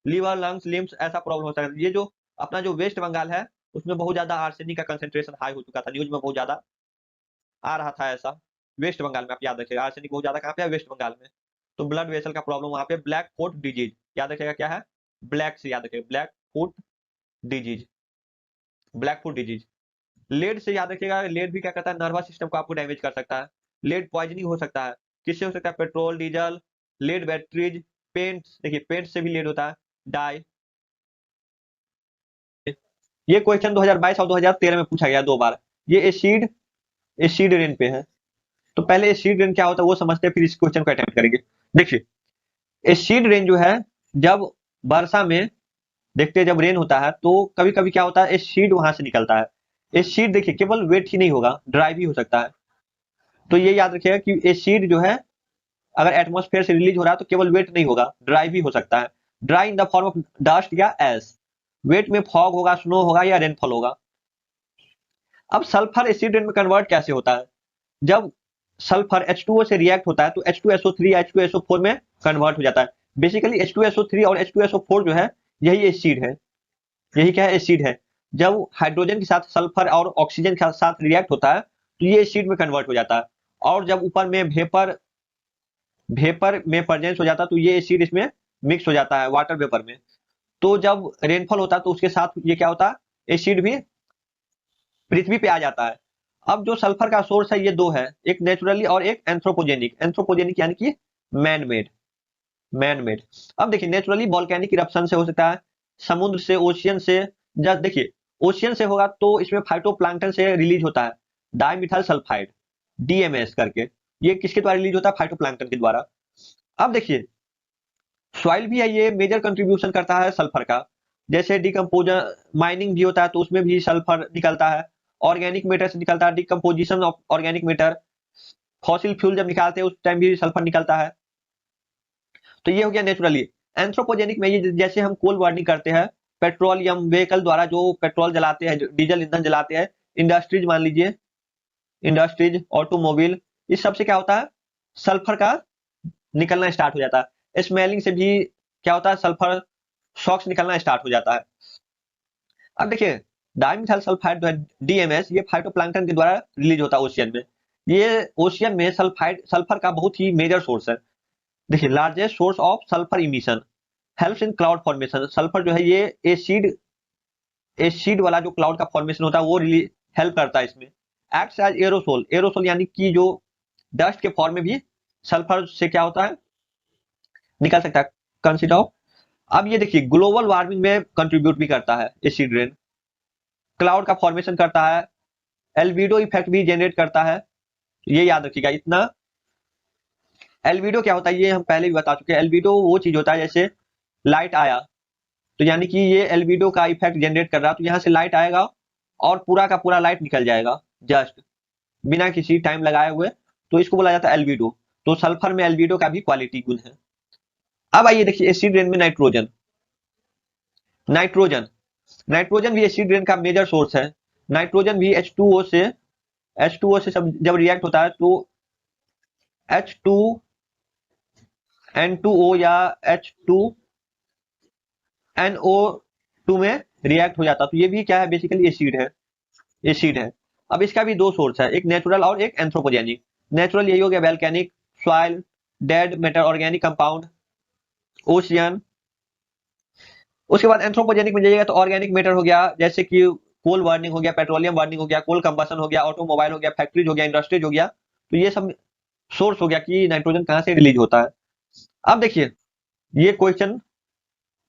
liver, lungs, limbs, ऐसा प्रॉब्लम हो सकता है। ये जो अपना जो वेस्ट बंगाल है उसमें बहुत ज्यादा आर्सेनिक का कंसेंट्रेशन हाई हो चुका था, न्यूज में बहुत ज्यादा आ रहा था ऐसा। वेस्ट बंगाल में आप याद रखिएगा, आर्सेनिक बहुत ज्यादा कहाँ पे है? वेस्ट बंगाल में। तो ब्लड वेसल का प्रॉब्लम वहां पे। ब्लैक फुट डिजीज याद रखिएगा, क्या है? ब्लैक से याद रखिएगा, black foot disease, black foot disease. Lead से याद रखिएगा, लेड भी क्या करता है? नर्वस सिस्टम को आपको डैमेज कर सकता है। लेड पॉइजनिंग हो सकता है, किससे हो सकता है? Petrol, diesel, lead batteries, paint, देखिए पेंट से भी लेड होता है, डाई। ये क्वेश्चन 2022 और 2013 में पूछा गया 2 बार। ये एसिड, एसिड रेन पे है। तो पहले एसिड रेन क्या होता है वो समझते हैं, फिर इस क्वेश्चन को अटेम्प्ट करेंगे। देखिए एसिड रेन जो है, जब वर्षा में देखते हैं जब रेन होता है तो कभी कभी क्या होता है, एसिड वहां से निकलता है। एसिड देखिए केवल वेट ही नहीं होगा, ड्राई भी हो सकता है। तो ये याद रखिएगा कि एसिड जो है अगर एटमॉस्फेयर से रिलीज हो रहा है तो केवल वेट नहीं होगा, ड्राई भी हो सकता है। Dry in the form of dust या एस। वेट में फॉग होगा, स्नो होगा या रेनफॉल होगा। अब सल्फर एसिड रेन में कन्वर्ट कैसे होता है? जब सल्फर H2O से रिएक्ट होता है तो H2SO3 या H2SO4 में कन्वर्ट हो जाता है। बेसिकली H2SO3 और H2SO4 जो है यही एसिड है, यही क्या है? एसिड है। जब हाइड्रोजन के साथ सल्फर और ऑक्सीजन के साथ रिएक्ट होता है तो ये एसिड में कन्वर्ट हो जाता है। और जब ऊपर में वेपर, वेपर में प्रेजेंस हो जाता है तो ये एसिड इसमें मिक्स हो जाता है वाटर वेपर में। तो जब रेनफॉल होता है तो उसके साथ ये क्या होता है? एसिड भी पृथ्वी पे आ जाता है। अब जो सल्फर का सोर्स है ये दो है, एक नेचुरली और एक एंथ्रोपोजेनिक। एंथ्रोपोजेनिक यानी कि मैन मेड, मैन मेड। अब देखिए नेचुरली वोल्केनिक इरप्शन से हो सकता है, समुद्र से, ओशियन से। जब देखिए ओशियन से होगा तो इसमें फाइटोप्लैंक्टन से रिलीज होता है डाइमिथाइल सल्फाइड, डीएमएस करके। ये किसके द्वारा रिलीज होता है? फाइटोप्लैंक्टन के द्वारा। अब देखिए सॉइल भी है, ये मेजर कंट्रीब्यूशन करता है सल्फर का। जैसे डिकम्पोजर, माइनिंग भी होता है तो उसमें भी सल्फर निकलता है। ऑर्गेनिक मैटर से निकलता है, decomposition of organic matter. Fossil fuel जब निकालते हैं उस टाइम भी सल्फर निकलता है। तो ये हो गया नेचुरली। एंथ्रोपोजेनिक में ये जैसे हम कोल बर्निंग करते हैं, पेट्रोलियम व्हीकल द्वारा जो पेट्रोल जलाते हैं, डीजल ईंधन जलाते हैं, इंडस्ट्रीज मान लीजिए, इंडस्ट्रीज, ऑटोमोबाइल, इस सब से क्या होता है? सल्फर का निकलना स्टार्ट हो जाता है। स्मेलिंग से भी क्या होता है? सल्फर शॉक्स निकलना स्टार्ट हो जाता है। अब देखिए डाइमिथाइल सल्फाइड जो है डीएमएस, ये फाइटोप्लैंक्टन के द्वारा रिलीज होता है ओशियन में। ये ओशियन में सल्फाइड, सल्फर का बहुत ही मेजर सोर्स है। देखिए largest source of sulphur emission, helps in cloud formation. Sulphur जो है ये एसिड, एसिड वाला जो क्लाउड का फॉर्मेशन होता है वो हेल्प करता है इसमें। एक्ट्स एज एरोसोल, एरोसोल यानी कि जो डस्ट के फॉर्म में भी सल्फर से क्या होता है? निकल सकता है। कंसिडर। अब ये देखिए ग्लोबल वार्मिंग में कंट्रीब्यूट भी करता है एसिड रेन, क्लाउड का फॉर्मेशन करता है, एल्बिडो इफेक्ट भी जनरेट करता है। ये याद रखिएगा इतना। एल्बिडो क्या होता है ये हम पहले भी बता चुके हैं। एल्बिडो वो चीज होता है जैसे लाइट आया तो यानी कि ये एल्बिडो का इफेक्ट जनरेट कर रहा है, तो यहाँ से लाइट आएगा और पूरा का पूरा लाइट निकल जाएगा जस्ट बिना किसी टाइम लगाए हुए। तो इसको बोला जाता है एल्बिडो। तो सल्फर में एल्बिडो का भी क्वालिटी गुण है। अब आइए देखिए एसिड रेन में नाइट्रोजन, नाइट्रोजन, नाइट्रोजन भी एसिड रेन का मेजर सोर्स है। नाइट्रोजन भी H2O से, H2O से जब रिएक्ट होता है तो H2N2O या H2NO2 में रिएक्ट हो जाता है। तो ये भी क्या है? बेसिकली एसिड है, एसिड है। अब इसका भी दो सोर्स है, एक नेचुरल और एक एंथ्रोपोजेनिक। नेचुरल यही हो गया volcanic, soil, dead matter organic compound, ocean. उसके बाद एंथ्रोपोजेनिक में जाइएगा तो ऑर्गेनिक मैटर हो गया, जैसे कि कोल बर्निंग हो गया, पेट्रोलियम बर्निंग हो गया, कोल कंबशन हो गया, ऑटोमोबाइल हो गया, फैक्ट्रीज हो गया, इंडस्ट्रीज हो गया। तो ये सब सोर्स हो गया कि नाइट्रोजन कहाँ से रिलीज होता है। अब देखिए ये क्वेश्चन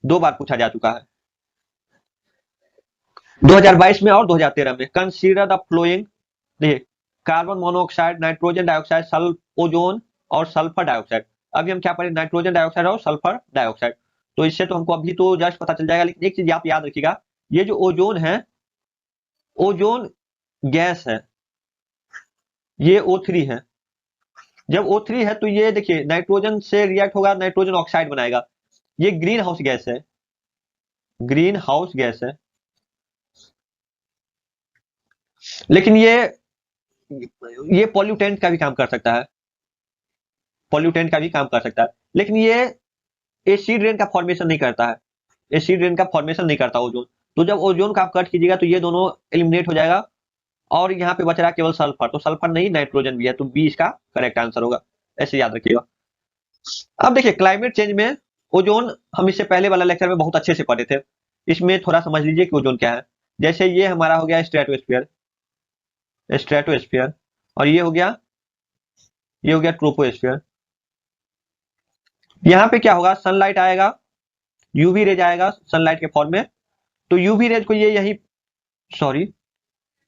2 बार पूछा जा चुका है, 2022 में और 2013 में। कंसीडर द फ्लोइंग, देखिए carbon monoxide, nitrogen dioxide, ozone और सल्फर डाइऑक्साइड। अभी हम क्या पढ़े, नाइट्रोजन डाइऑक्साइड और सल्फर डाइऑक्साइड। तो इससे तो हमको अभी तो जस्ट पता चल जाएगा, लेकिन एक चीज आप याद रखिएगा, ये जो ओजोन है, ओजोन गैस है, ये O3 है। जब O3 है तो ये देखिए नाइट्रोजन से रिएक्ट होगा, नाइट्रोजन ऑक्साइड बनाएगा। ये ग्रीन हाउस गैस है, ग्रीन हाउस गैस है। लेकिन ये पॉल्यूटेंट का भी काम कर सकता है, पॉल्यूटेंट का भी काम कर सकता है, लेकिन ये एसिड रेन का फॉर्मेशन नहीं करता है, एसिड रेन का फॉर्मेशन नहीं करता ओजोन। तो जब ओजोन का आप कट कीजिएगा तो ये दोनों एलिमिनेट हो जाएगा, और यहाँ पे बच रहा केवल सल्फर। तो सल्फर नहीं, नाइट्रोजन भी है, तो बी इसका करेक्ट आंसर होगा, ऐसे याद रखिएगा। अब देखिए क्लाइमेट चेंज में ओजोन, हम इससे पहले वाला लेक्चर में बहुत अच्छे से पढ़े थे। इसमें थोड़ा समझ लीजिए कि ओजोन क्या है। जैसे ये हमारा हो गया स्ट्रेटोस्फीयर, स्ट्रेटोस्फीयर, और ये हो गया ट्रोपोस्फीयर। यहाँ पे क्या होगा, सनलाइट आएगा, यूवी रेज आएगा सनलाइट के फॉर्म में। तो यूवी रेज को ये यही, सॉरी,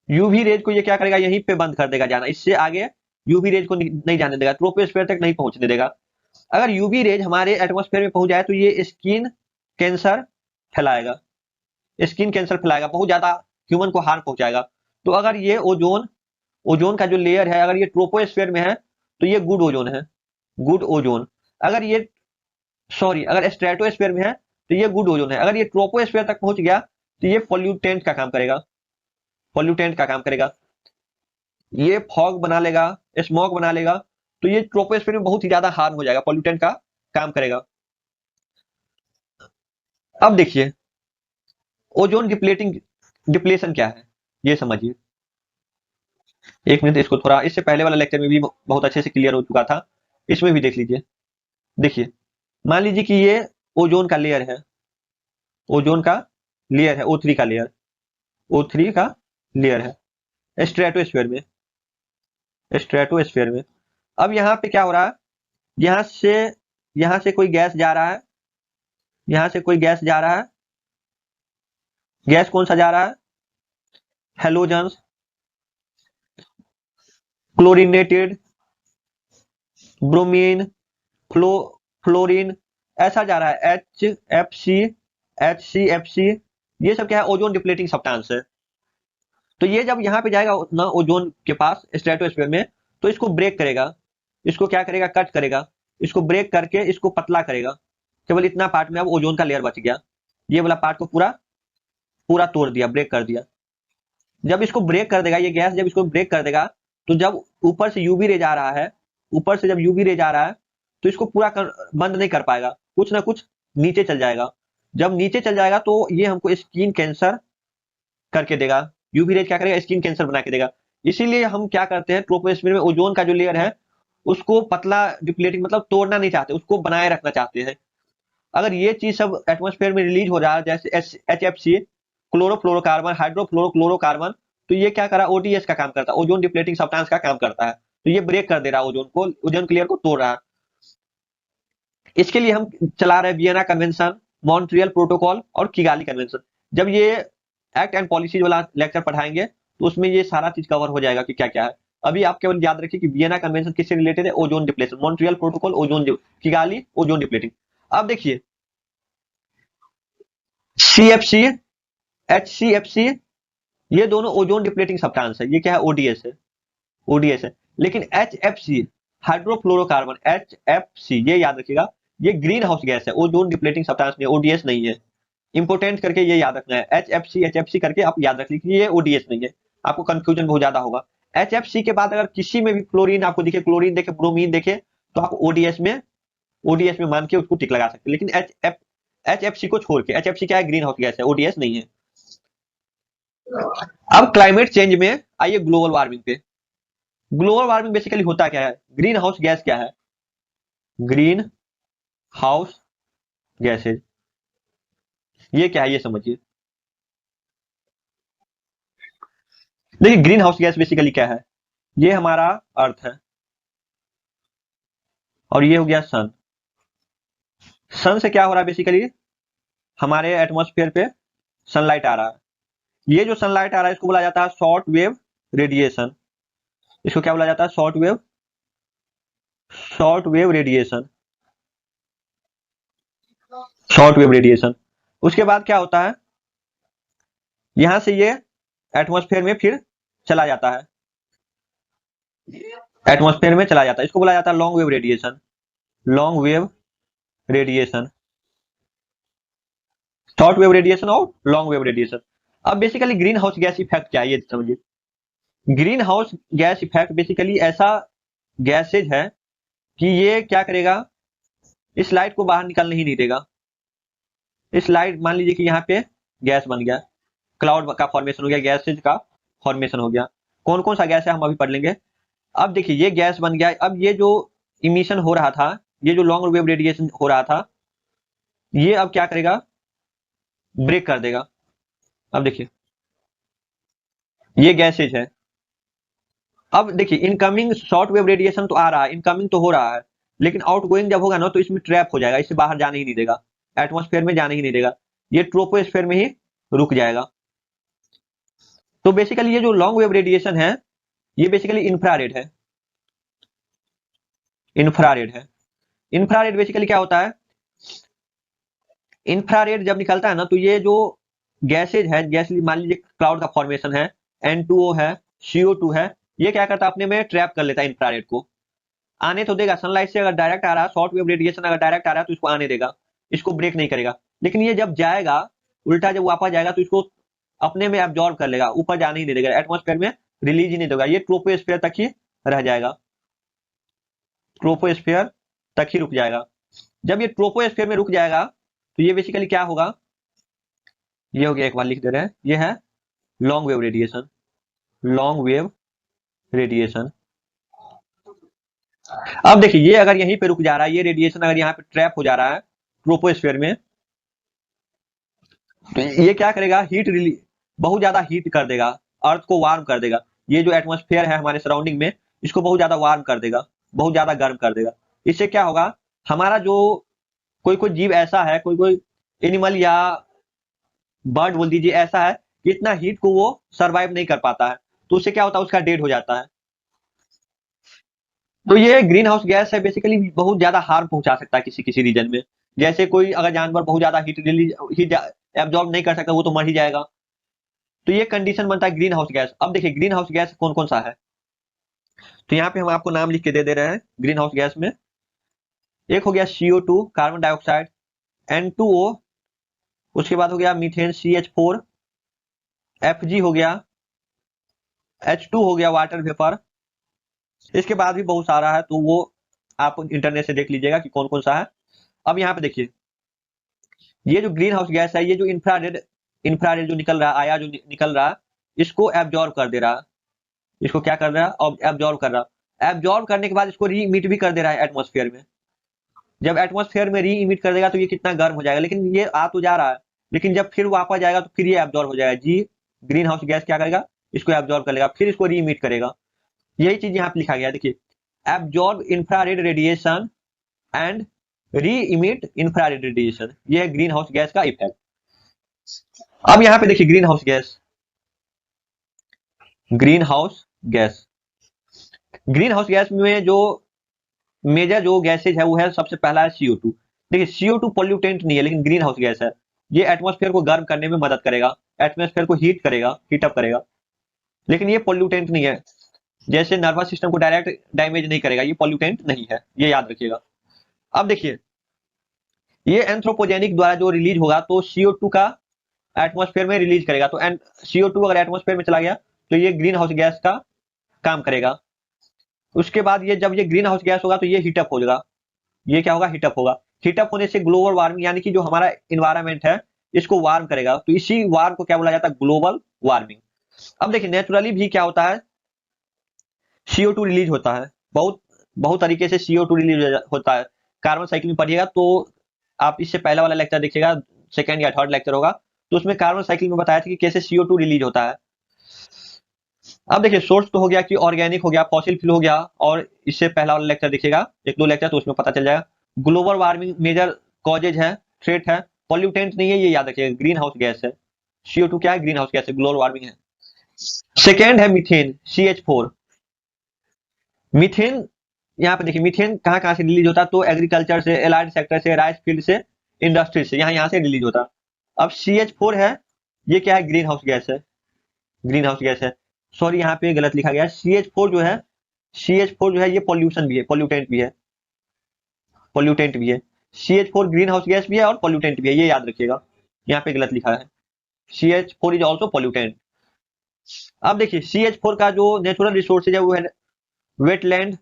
यूवी रेज को ये क्या करेगा, यहीं पे बंद कर देगा जाना, इससे आगे यूवी रेज को नहीं जाने देगा, ट्रोपोस्फीयर तक नहीं पहुंचने देगा। अगर यूवी रेज हमारे एटमॉस्फेयर में पहुंच जाए तो ये स्किन कैंसर फैलाएगा, स्किन कैंसर फैलाएगा, बहुत ज्यादा ह्यूमन को हार्म पहुंचाएगा। तो अगर ये ओजोन, ओजोन का जो लेयर है, अगर ये ट्रोपोस्फीयर में है तो ये गुड ओजोन है, गुड ओजोन। अगर ये, सॉरी, अगर स्ट्रेटोस्फीयर में है तो ये गुड ओजोन है। अगर ये ट्रोपोस्फीयर तक पहुंच गया तो ये पॉल्यूटेंट का काम करेगा, पॉल्यूटेंट का काम करेगा। ये फॉग बना लेगा, स्मॉग बना लेगा, तो ये ट्रोपोस्फीयर में बहुत ही ज्यादा हार्म हो जाएगा, पॉल्यूटेंट का काम करेगा। अब देखिए ओजोन डिप्लेटिंग, डिप्लेशन क्या है ये समझिए। एक मिनट, इसको थोड़ा, इससे पहले वाला लेक्चर में भी बहुत अच्छे से क्लियर हो चुका था, इसमें भी देख लीजिए। देखिए मान लीजिए कि ये ओजोन का लेयर है, ओजोन का लेयर है, O3 का लेयर, O3 का लेयर है स्ट्रेटोस्फीयर में, स्ट्रेटोस्फीयर में। अब यहाँ पे क्या हो रहा है, यहाँ से यहाँ से कोई गैस जा रहा है, यहाँ से कोई गैस जा रहा है। गैस कौन सा जा रहा है, हेलोजन्स, क्लोरीनेटेड, ब्रोमीन, फ्लोरीन, ऐसा जा रहा है, HCFC। ये सब क्या है, ओजोन डिप्लेटिंग सब्सटेंस है। तो ये जब यहाँ पे जाएगा ना ओजोन के पास स्ट्रेटोस्फीयर में, तो इसको ब्रेक करेगा, इसको क्या करेगा, कट करेगा, इसको ब्रेक करके इसको पतला करेगा। केवल इतना पार्ट में अब ओजोन का लेयर बच गया, ये वाला पार्ट को पूरा पूरा तोड़ दिया, ब्रेक कर दिया। जब इसको ब्रेक कर देगा, ये गैस जब इसको ब्रेक कर देगा, तो जब ऊपर से यूवी रे जा रहा है, ऊपर से जब यूवी रे जा रहा है तो इसको पूरा बंद नहीं कर पाएगा, कुछ ना कुछ नीचे चल जाएगा। जब नीचे चल जाएगा तो ये हमको स्किन कैंसर करके देगा, यूवी रेज क्या करेगा, स्किन कैंसर बना के देगा। इसीलिए हम क्या करते हैं, ट्रोपोस्फीयर में ओजोन का जो लेयर है उसको पतला डिप्लेटिंग, मतलब तोड़ना नहीं चाहते, उसको बनाए रखना चाहते हैं। अगर ये चीज सब एटमॉस्फेयर में रिलीज हो रहा है, जैसे HFC, क्लोरोफ्लोरोकार्बन, हाइड्रोफ्लोरोक्लोरोकार्बन, तो ये क्या कर रहा है, ODS का काम करता है, ओजोन डिप्लेटिंग सब्सटेंस का काम करता है। तो ये ब्रेक कर दे रहा है ओजोन को, ओजोन क्लियर को तोड़ रहा है। इसके लिए हम चला रहे वियना कन्वेंशन, मॉन्ट्रियल प्रोटोकॉल और किगाली कन्वेंशन। जब ये एक्ट एंड पॉलिसीज वाला लेक्चर पढ़ाएंगे तो उसमें ये सारा चीज कवर हो जाएगा कि क्या क्या है। अभी आप केवल याद रखिए कि वियना कन्वेंशन किससे रिलेटेड है, ozone depletion, Montreal protocol ozone, Kigali ozone depleting. अब देखिए CFC, HCFC, ये दोनों ओजोन डिप्लेटिंग सब्सटेंस है, ये क्या है, ODS है, ODS है। लेकिन HFC, हाइड्रोफ्लोरोकार्बन, HFC, ये याद रखिएगा, ये ग्रीन हाउस गैस है, ओजोन डिप्लेटिंग सब्सटेंस नहीं, ODS नहीं है। इंपोर्टेंट करके ये याद रखना है, HFC करके आप याद रख लीजिए, ये ODS नहीं है, आपको कंफ्यूजन बहुत ज्यादा होगा। HFC के बाद अगर किसी में भी क्लोरीन आपको दिखे, क्लोरीन देखे, ब्रोमीन देखे, तो आप ODS में मान के उसको टिक लगा सकते हैं। लेकिन HFC को छोड़ के, HFC क्या है, ग्रीन हाउस गैस है, ODS नहीं है। अब क्लाइमेट चेंज में आइए ग्लोबल वार्मिंग पे। ग्लोबल वार्मिंग बेसिकली होता क्या है, ग्रीन हाउस गैस क्या है, ग्रीन हाउस गैसेज, ये क्या है ये समझिए। देखिए ग्रीन हाउस गैस बेसिकली क्या है, ये हमारा अर्थ है और ये हो गया सन। सन से क्या हो रहा है बेसिकली, हमारे एटमॉस्फेयर पे सनलाइट आ रहा है, ये जो सनलाइट आ रहा है इसको बोला जाता है शॉर्ट वेव रेडिएशन। इसको क्या बोला जाता है, short wave radiation, short wave radiation. उसके बाद क्या होता है, यहां से ये एटमॉस्फेयर में फिर चला जाता है, एटमॉस्फेयर में चला जाता है, इसको बोला जाता है long wave radiation, long wave radiation, short wave radiation और लॉन्ग वेव रेडिएशन। अब basically green house gas effect क्या है ये समझिए। Green house gas effect basically ऐसा गैसेज है कि ये क्या करेगा, इस लाइट को बाहर निकलने ही नहीं देगा। इस लाइट मान लीजिए कि यहाँ पे गैस बन गया, क्लाउड का फॉर्मेशन हो गया, गैसेज का फॉर्मेशन हो गया। कौन कौन सा गैस है हम अभी पढ़ लेंगे। अब देखिए ये गैस बन गया, अब ये जो इमिशन हो रहा था, ये जो लॉन्ग वेव रेडिएशन हो रहा था, ये अब क्या करेगा, ब्रेक कर देगा। अब देखिए ये गैसेज है, अब देखिए इनकमिंग शॉर्ट वेव रेडिएशन तो आ रहा है, इनकमिंग तो हो रहा है, लेकिन आउटगोइंग जब होगा ना तो इसमें ट्रैप हो जाएगा, इससे बाहर जाने ही नहीं देगा, एटमॉस्फेयर में जाने ही नहीं देगा, ये ट्रोपोस्फेयर में ही रुक जाएगा। तो बेसिकली ये जो लॉन्ग वेव रेडिएशन है ये बेसिकली इंफ्रारेड है, इंफ्रारेड है। इंफ्रारेड बेसिकली क्या होता है, इंफ्रारेड जब निकलता है ना तो ये जो गैसेज है, गैस मान लीजिए क्लाउड का फॉर्मेशन है, N2O है, CO2 है, ये क्या करता है अपने में ट्रैप कर लेता है इंफ्रारेड को, आने तो देगा, सनलाइट से अगर डायरेक्ट आ रहा है, शॉर्ट वेव रेडिएशन अगर डायरेक्ट आ रहा है तो इसको आने देगा, इसको ब्रेक नहीं करेगा। लेकिन ये जब जाएगा उल्टा, जब वापस जाएगा तो इसको अपने में एब्जॉर्ब कर लेगा, ऊपर जाने ही नहीं देगा, एटमॉस्फेयर में रिलीज ही नहीं देगा, ये ट्रोपोस्फेयर तक ही रह जाएगा, ट्रोपोस्फेयर तक ही रुक जाएगा। जब ये ट्रोपोस्फेयर में रुक जाएगा तो ये बेसिकली क्या होगा, ये हो गया, एक बार लिख दे रहे हैं, ये है long wave radiation, long wave radiation. अब देखिए ये अगर यहीं पे रुक जा रहा है, ये रेडिएशन अगर यहाँ पे ट्रैप हो जा रहा है ट्रोपोस्फेयर में, तो ये क्या करेगा, हीट रिलीज, बहुत ज्यादा हीट कर देगा, अर्थ को वार्म कर देगा, ये जो एटमॉस्फेयर है हमारे सराउंडिंग में इसको बहुत ज्यादा वार्म कर देगा, बहुत ज्यादा गर्म कर देगा। इससे क्या होगा, हमारा जो कोई कोई जीव ऐसा है, कोई कोई एनिमल या बर्ड बोल दीजिए ऐसा है कि इतना हीट को वो सरवाइव नहीं कर पाता है, तो उससे क्या होता है, उसका डेड हो जाता है। तो ये ग्रीन हाउस गैस है बेसिकली बहुत ज्यादा हार्म पहुंचा सकता है किसी किसी रीजन में, जैसे कोई अगर जानवर बहुत ज्यादा हीट रिलीज, हीट एब्जॉर्ब नहीं कर सकता वो तो मर ही जाएगा। तो ये कंडीशन बनता है ग्रीन हाउस गैस। अब देखिए ग्रीन हाउस गैस कौन कौन सा है, तो यहाँ पे हम आपको नाम लिख के दे दे रहे हैं ग्रीन हाउस गैस में। एक हो गया CO2 कार्बन डाइऑक्साइड, N2O, उसके बाद हो गया मीथेन CH4, FG हो गया, H2 हो गया वाटर वेपर। इसके बाद भी बहुत सारा है तो वो आप इंटरनेट से देख लीजिएगा कि कौन कौन सा है। अब यहाँ पे देखिए ये जो ग्रीन हाउस गैस है, ये जो इंफ्रारेड, इंफ्रारेड जो निकल रहा है, आया जो निकल रहा है, इसको एब्जॉर्ब कर दे रहा है, इसको क्या कर रहा है, अब एब्जॉर्ब कर रहा है, एब्जॉर्ब करने के बाद इसको री इमिट भी कर दे रहा है एटमॉस्फेयर में। जब एटमॉस्फेयर में री इमिट कर देगा तो ये कितना गर्म हो जाएगा, लेकिन ये आ तो जा रहा है, लेकिन जब फिर वापस जाएगा तो फिर ये एब्जॉर्ब हो जाएगा, जी ग्रीन हाउस गैस क्या करेगा, इसको एब्जॉर्ब कर लेगा, फिर इसको री इमिट करेगा। यही चीज यहाँ पे लिखा गया है, देखिए absorb infrared radiation and re emit infrared radiation, ये है ग्रीन हाउस गैस का इफेक्ट। अब यहाँ पे देखिए green house gas, green house gas, green house gas में जो मेजर जो गैसेज है वो है, सबसे पहला है CO2। देखिए CO2 पोल्यूटेंट नहीं है लेकिन ग्रीन हाउस गैस है, ये एटमॉस्फेयर को गर्म करने में मदद करेगा, एटमॉस्फेयर को हीट करेगा, हीट अप करेगा, लेकिन ये पोल्यूटेंट नहीं है, जैसे नर्वस सिस्टम को डायरेक्ट डैमेज नहीं करेगा, ये पोल्यूटेंट नहीं है, ये याद रखिएगा। अब देखिए ये एंथ्रोपोजेनिक द्वारा जो रिलीज होगा तो CO2 का एटमॉस्फेयर में रिलीज करेगा, तो CO2 अगर एटमॉस्फेयर में चला गया तो ये ग्रीन हाउस गैस का काम करेगा। उसके बाद ये जब ये ग्रीन हाउस गैस होगा तो ये हीटअप होगा, ये क्या होगा, हीटअप होगा, हीटअप होने से ग्लोबल वार्मिंग यानी कि जो हमारा इन्वायरमेंट है इसको वार्म करेगा, तो इसी वार्म को क्या बोला जाता है, ग्लोबल वार्मिंग। अब देखिए नेचुरली भी क्या होता है, CO2 रिलीज होता है, बहुत बहुत तरीके से CO2 रिलीज होता है। कार्बन साइकिल में पढ़िएगा तो आप इससे पहला वाला लेक्चर देखिएगा, सेकंड या थर्ड लेक्चर होगा, तो उसमें कार्बन साइकिल में बताया था कि कैसे CO2 रिलीज होता है। अब देखिए सोर्स तो हो गया कि ऑर्गेनिक हो गया, फॉसिल फ्यूल हो गया, और इससे पहला वाला लेक्चर देखिएगा, एक दो लेक्चर, तो उसमें पता चल जाएगा। ग्लोबल वार्मिंग मेजर कॉजेज है, थ्रेट है, पॉल्यूटेंट नहीं है, ये याद रखिएगा, ग्रीन हाउस गैस है। CO2 क्या है? ग्रीन हाउस गैस है, ग्लोबल वार्मिंग है। सेकेंड है मीथेन, CH4। मीथेन, यहाँ पे देखिए मीथेन कहाँ कहाँ से रिलीज होता है, तो एग्रीकल्चर से, एलाइड सेक्टर से, राइस फील्ड से, इंडस्ट्री से, यहाँ से रिलीज होता है। अब CH4 है, ये क्या है? ग्रीन हाउस गैस है, ग्रीन हाउस गैस है। सॉरी यहाँ पे गलत लिखा गया है, CH4 जो है, CH4 जो है ये पॉल्यूशन भी है, पॉल्यूटेंट भी है, पॉल्यूटेंट भी है। CH4 ग्रीन हाउस गैस भी है और पॉल्यूटेंट भी है, ये याद रखिएगा, यहाँ पे गलत लिखा है, CH4 इज ऑल्सो पॉल्यूटेंट। अब देखिए CH4 का जो नेचुरल रिसोर्सेज है वो है वेटलैंड।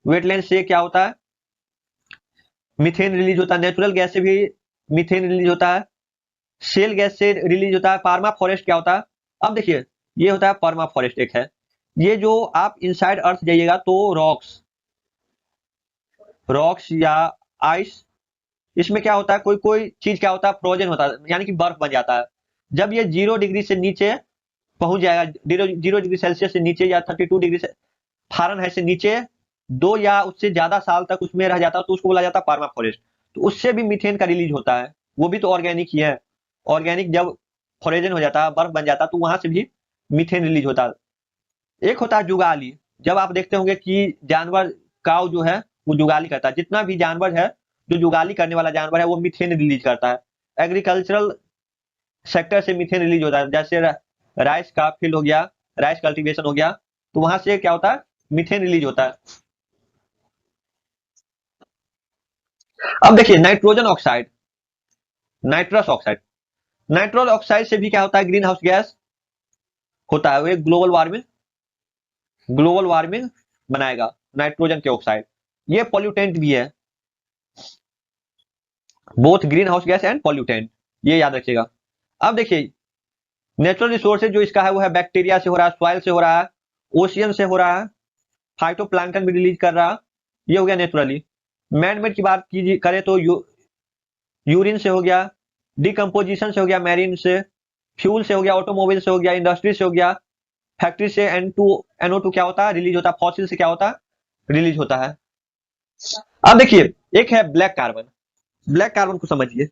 वेटलैंड से क्या होता है? मीथेन रिलीज होता है, नेचुरल गैस से भी मीथेन रिलीज होता है, शेल गैस से रिलीज होता है। पार्मा फॉरेस्ट क्या होता है? अब देखिए ये होता है पर्मा फॉरेस्ट, एक है ये, जो आप इनसाइड अर्थ जाइएगा तो रॉक्स, रॉक्स या आइस, इसमें क्या होता है, कोई कोई चीज क्या होता है, फ्रोजन होता है, यानी कि बर्फ बन जाता है। जब ये 0 डिग्री से नीचे पहुंच जाएगा, 0 डिग्री सेल्सियस से नीचे या 32 डिग्री से फ़ारेनहाइट से नीचे 2 या उससे ज्यादा साल तक उसमें रह जाता है, तो उसको बोला जाता है पर्मा फॉरेस्ट। तो उससे भी मीथेन का रिलीज होता है, वो भी तो ऑर्गेनिक ही है। ऑर्गेनिक जब फ्रोजन हो जाता है, बर्फ बन जाता है, तो वहां से भी मीथेन रिलीज होता है। एक होता है जुगाली, जब आप देखते होंगे कि जानवर, काऊ जो है वो जुगाली करता है, जितना भी जानवर है जो जुगाली करने वाला जानवर है वो मीथेन रिलीज करता है। एग्रीकल्चरल सेक्टर से मीथेन रिलीज होता है, जैसे राइस का फील्ड हो गया, राइस कल्टीवेशन हो गया, तो वहां से क्या होता है, मीथेन रिलीज होता है। अब देखिए nitrogen oxide, nitrous oxide, nitrous oxide से भी क्या होता है, ग्रीन हाउस गैस होता है, वो एक ग्लोबल वार्मिंग, ग्लोबल वार्मिंग बनाएगा नाइट्रोजन के ऑक्साइड। ये पॉल्यूटेंट भी है, both green house gas and pollutant, ये याद रखिएगा। अब देखिए नेचुरल रिसोर्सेज जो इसका है वो है बैक्टीरिया से हो रहा है, सॉइल से हो रहा है, ओशियन से हो रहा है, फाइटोप्लैंक्टन भी रिलीज कर रहा है, ये हो गया नेचुरली। मैन मेड की बात कीजिए करें तो यूरिन से हो गया, डिकम्पोजिशन से हो गया, मैरीन से, फ्यूल से हो गया, ऑटोमोबाइल से हो गया, इंडस्ट्री से हो गया, फैक्ट्री से NO2 क्या होता है, रिलीज होता है, फॉसिल से क्या होता है, रिलीज होता है। अब देखिए एक है ब्लैक कार्बन, ब्लैक कार्बन को समझिए।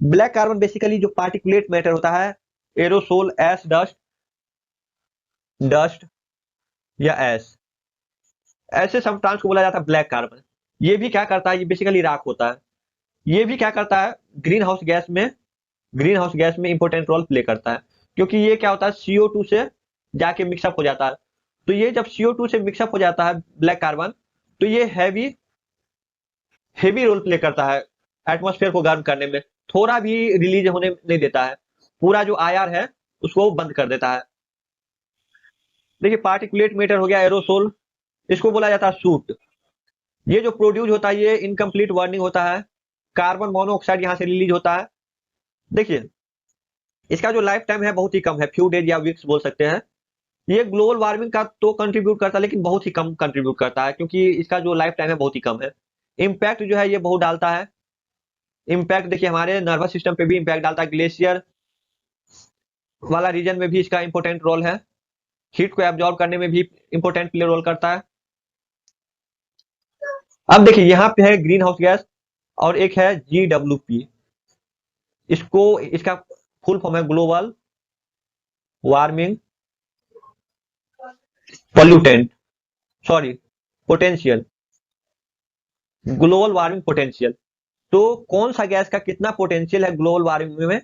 ब्लैक कार्बन बेसिकली जो पार्टिकुलेट मैटर होता है, एरोसोल, एस, डस्ट, डस्ट या एस, ऐसे सब्सटेंस को बोला जाता है ब्लैक कार्बन। ये भी क्या करता है, ये बेसिकली राख होता है। ये भी क्या करता है, ग्रीन हाउस गैस में, ग्रीन हाउस गैस में इंपॉर्टेंट रोल प्ले करता है, क्योंकि ये क्या होता है, CO2 से जाके मिक्सअप हो जाता है। तो ये जब CO2 से मिक्सअप हो जाता है ब्लैक कार्बन, तो ये हैवी हेवी रोल प्ले करता है एटमॉस्फेयर को गर्म करने में, थोड़ा भी रिलीज होने नहीं देता है, पूरा जो IR है उसको बंद कर देता है। देखिए पार्टिकुलेट मैटर हो गया एरोसोल, इसको बोला जाता है सूट। ये जो प्रोड्यूस होता है ये इनकम्प्लीट बर्निंग होता है, कार्बन मोनोऑक्साइड यहाँ से रिलीज होता है। देखिए इसका जो लाइफ टाइम है बहुत ही कम है, फ्यू डेज या वीक्स बोल सकते हैं। ये ग्लोबल वार्मिंग का तो कंट्रीब्यूट करता है, लेकिन बहुत ही कम कंट्रीब्यूट करता है, क्योंकि इसका जो लाइफ टाइम है बहुत ही कम है। इम्पैक्ट जो है ये बहुत डालता है, इम्पैक्ट देखिए हमारे नर्वस सिस्टम पे भी इम्पैक्ट डालता है, ग्लेशियर वाला रीजन में भी इसका इंपॉर्टेंट रोल है, हीट को एब्जॉर्ब करने में भी इंपॉर्टेंट प्ले रोल करता है। अब देखिए यहाँ पे है ग्रीन हाउस गैस और एक है GWP, इसको, इसका फुल फॉर्म है global warming pollutant, sorry potential, global warming potential. तो कौन सा गैस का कितना पोटेंशियल है ग्लोबल वार्मिंग में,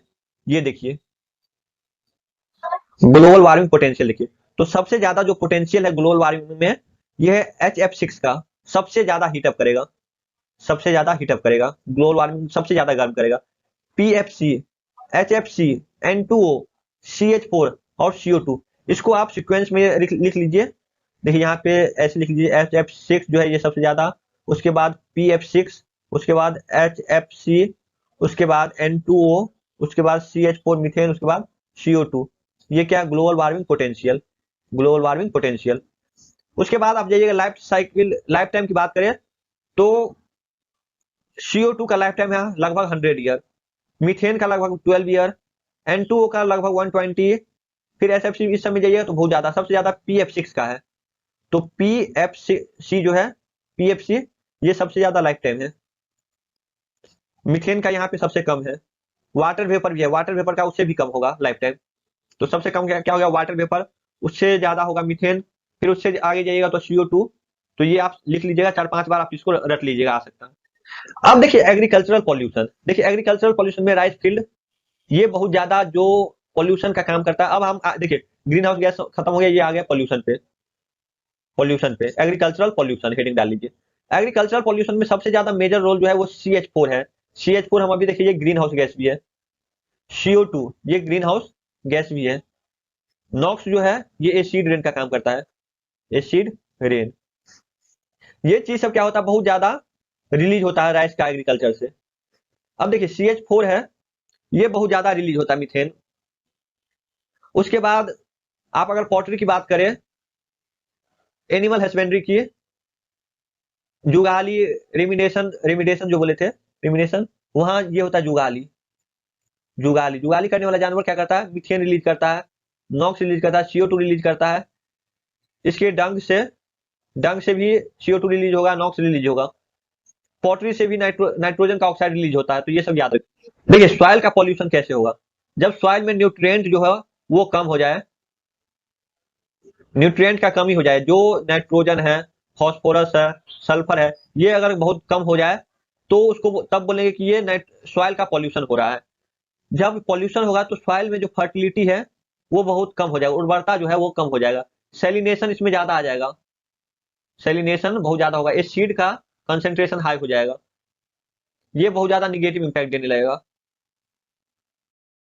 ये देखिए ग्लोबल वार्मिंग पोटेंशियल देखिए। तो सबसे ज्यादा जो पोटेंशियल है ग्लोबल वार्मिंग में, ये है HF6 का, सबसे ज्यादा हीटअप करेगा, सबसे ज्यादा हीटअप करेगा, ग्लोबल वार्मिंग सबसे ज्यादा गर्म करेगा। PFC, HFC, N2O, CH4 और CO2, इसको आप सीक्वेंस में लिख लीजिए। देखिए यहाँ पे ऐसे लिख लीजिए, HF6 जो है ये सबसे ज्यादा, उसके बाद PF6, उसके बाद HFC, उसके बाद N2O, उसके बाद CH4 मीथेन, उसके बाद CO2। ये क्या, global warming potential, global warming potential. उसके बाद आप जाइएगा लाइफ टाइम की बात करें तो CO2 का लाइफ टाइम है लगभग 100 ईयर, मीथेन का लगभग 12 ईयर, N2O का लगभग 120, फिर SFC इस समय जाइएगा तो बहुत ज्यादा, सबसे ज्यादा PF6 का है। तो PFC जो है, PFC ये सबसे ज्यादा लाइफ टाइम है। मीथेन का यहाँ पे सबसे कम है। वाटर वेपर भी है, वाटर वेपर का उससे भी कम होगा लाइफ टाइम। तो सबसे कम क्या हो गया, वाटर वेपर, उससे ज्यादा होगा मीथेन, फिर उससे आगे जाइएगा तो CO2। तो ये आप लिख लीजिएगा, 4-5 बार आप इसको रट लीजिएगा, आ सकता है। अब देखिए एग्रीकल्चरल पॉल्यूशन, देखिए एग्रीकल्चरल पॉल्यूशन में राइस फील्ड ये बहुत ज्यादा जो पॉल्यूशन का काम करता है। अब हम देखिए ग्रीन हाउस गैस खत्म हो गया, ये आ गया पॉल्यूशन पे एग्रीकल्चरल पॉल्यूशन हेडिंग डाल लीजिए। एग्रीकल्चरल पॉल्यूशन में सबसे ज्यादा मेजर रोल जो है वो CH4 है। CH4 हम अभी देखिए ग्रीन हाउस गैस भी है। CO2 ये ग्रीन हाउस गैस भी है। नॉक्स जो है ये एसिड रेन का काम करता है, एसिड रेन। ये चीज सब क्या होता है, बहुत ज्यादा रिलीज होता है राइस का एग्रीकल्चर से। अब देखिए CH4 है, ये बहुत ज्यादा रिलीज होता है मीथेन। उसके बाद आप अगर पोल्ट्री की बात करें, एनिमल हस्बेंड्री की, जुगाली, रेमिडेशन जो बोले थे, रेमिनेशन, वहां ये होता है जुगाली। जुगाली करने वाला जानवर क्या करता है, मीथेन रिलीज करता है, नॉक्स रिलीज करता है, CO2 रिलीज करता है। इसके डंग से भी CO2 रिलीज होगा, नॉक्स रिलीज होगा। पोल्ट्री से भी नाइट्रोजन का ऑक्साइड रिलीज होता है। तो ये सब याद रखिए। देखिए सॉइल का पॉल्यूशन कैसे होगा, जब सॉइल में न्यूट्रिएंट जो है वो कम हो जाए, न्यूट्रिएंट का कमी हो जाए, जो नाइट्रोजन है, फास्फोरस है, सल्फर है, ये अगर बहुत कम हो जाए तो उसको तब बोलेंगे कि ये सॉइल का पॉल्यूशन हो रहा है। जब पॉल्यूशन होगा तो सॉइल में जो फर्टिलिटी है वो बहुत कम हो जाएगा, उर्वरता जो है वो कम हो जाएगा, सेलिनेशन इसमें ज्यादा आ जाएगा, सेलिनेशन बहुत ज्यादा होगा, एसिड का कंसेंट्रेशन हाई हो जाएगा, ये बहुत ज्यादा निगेटिव इंपैक्ट देने लगेगा।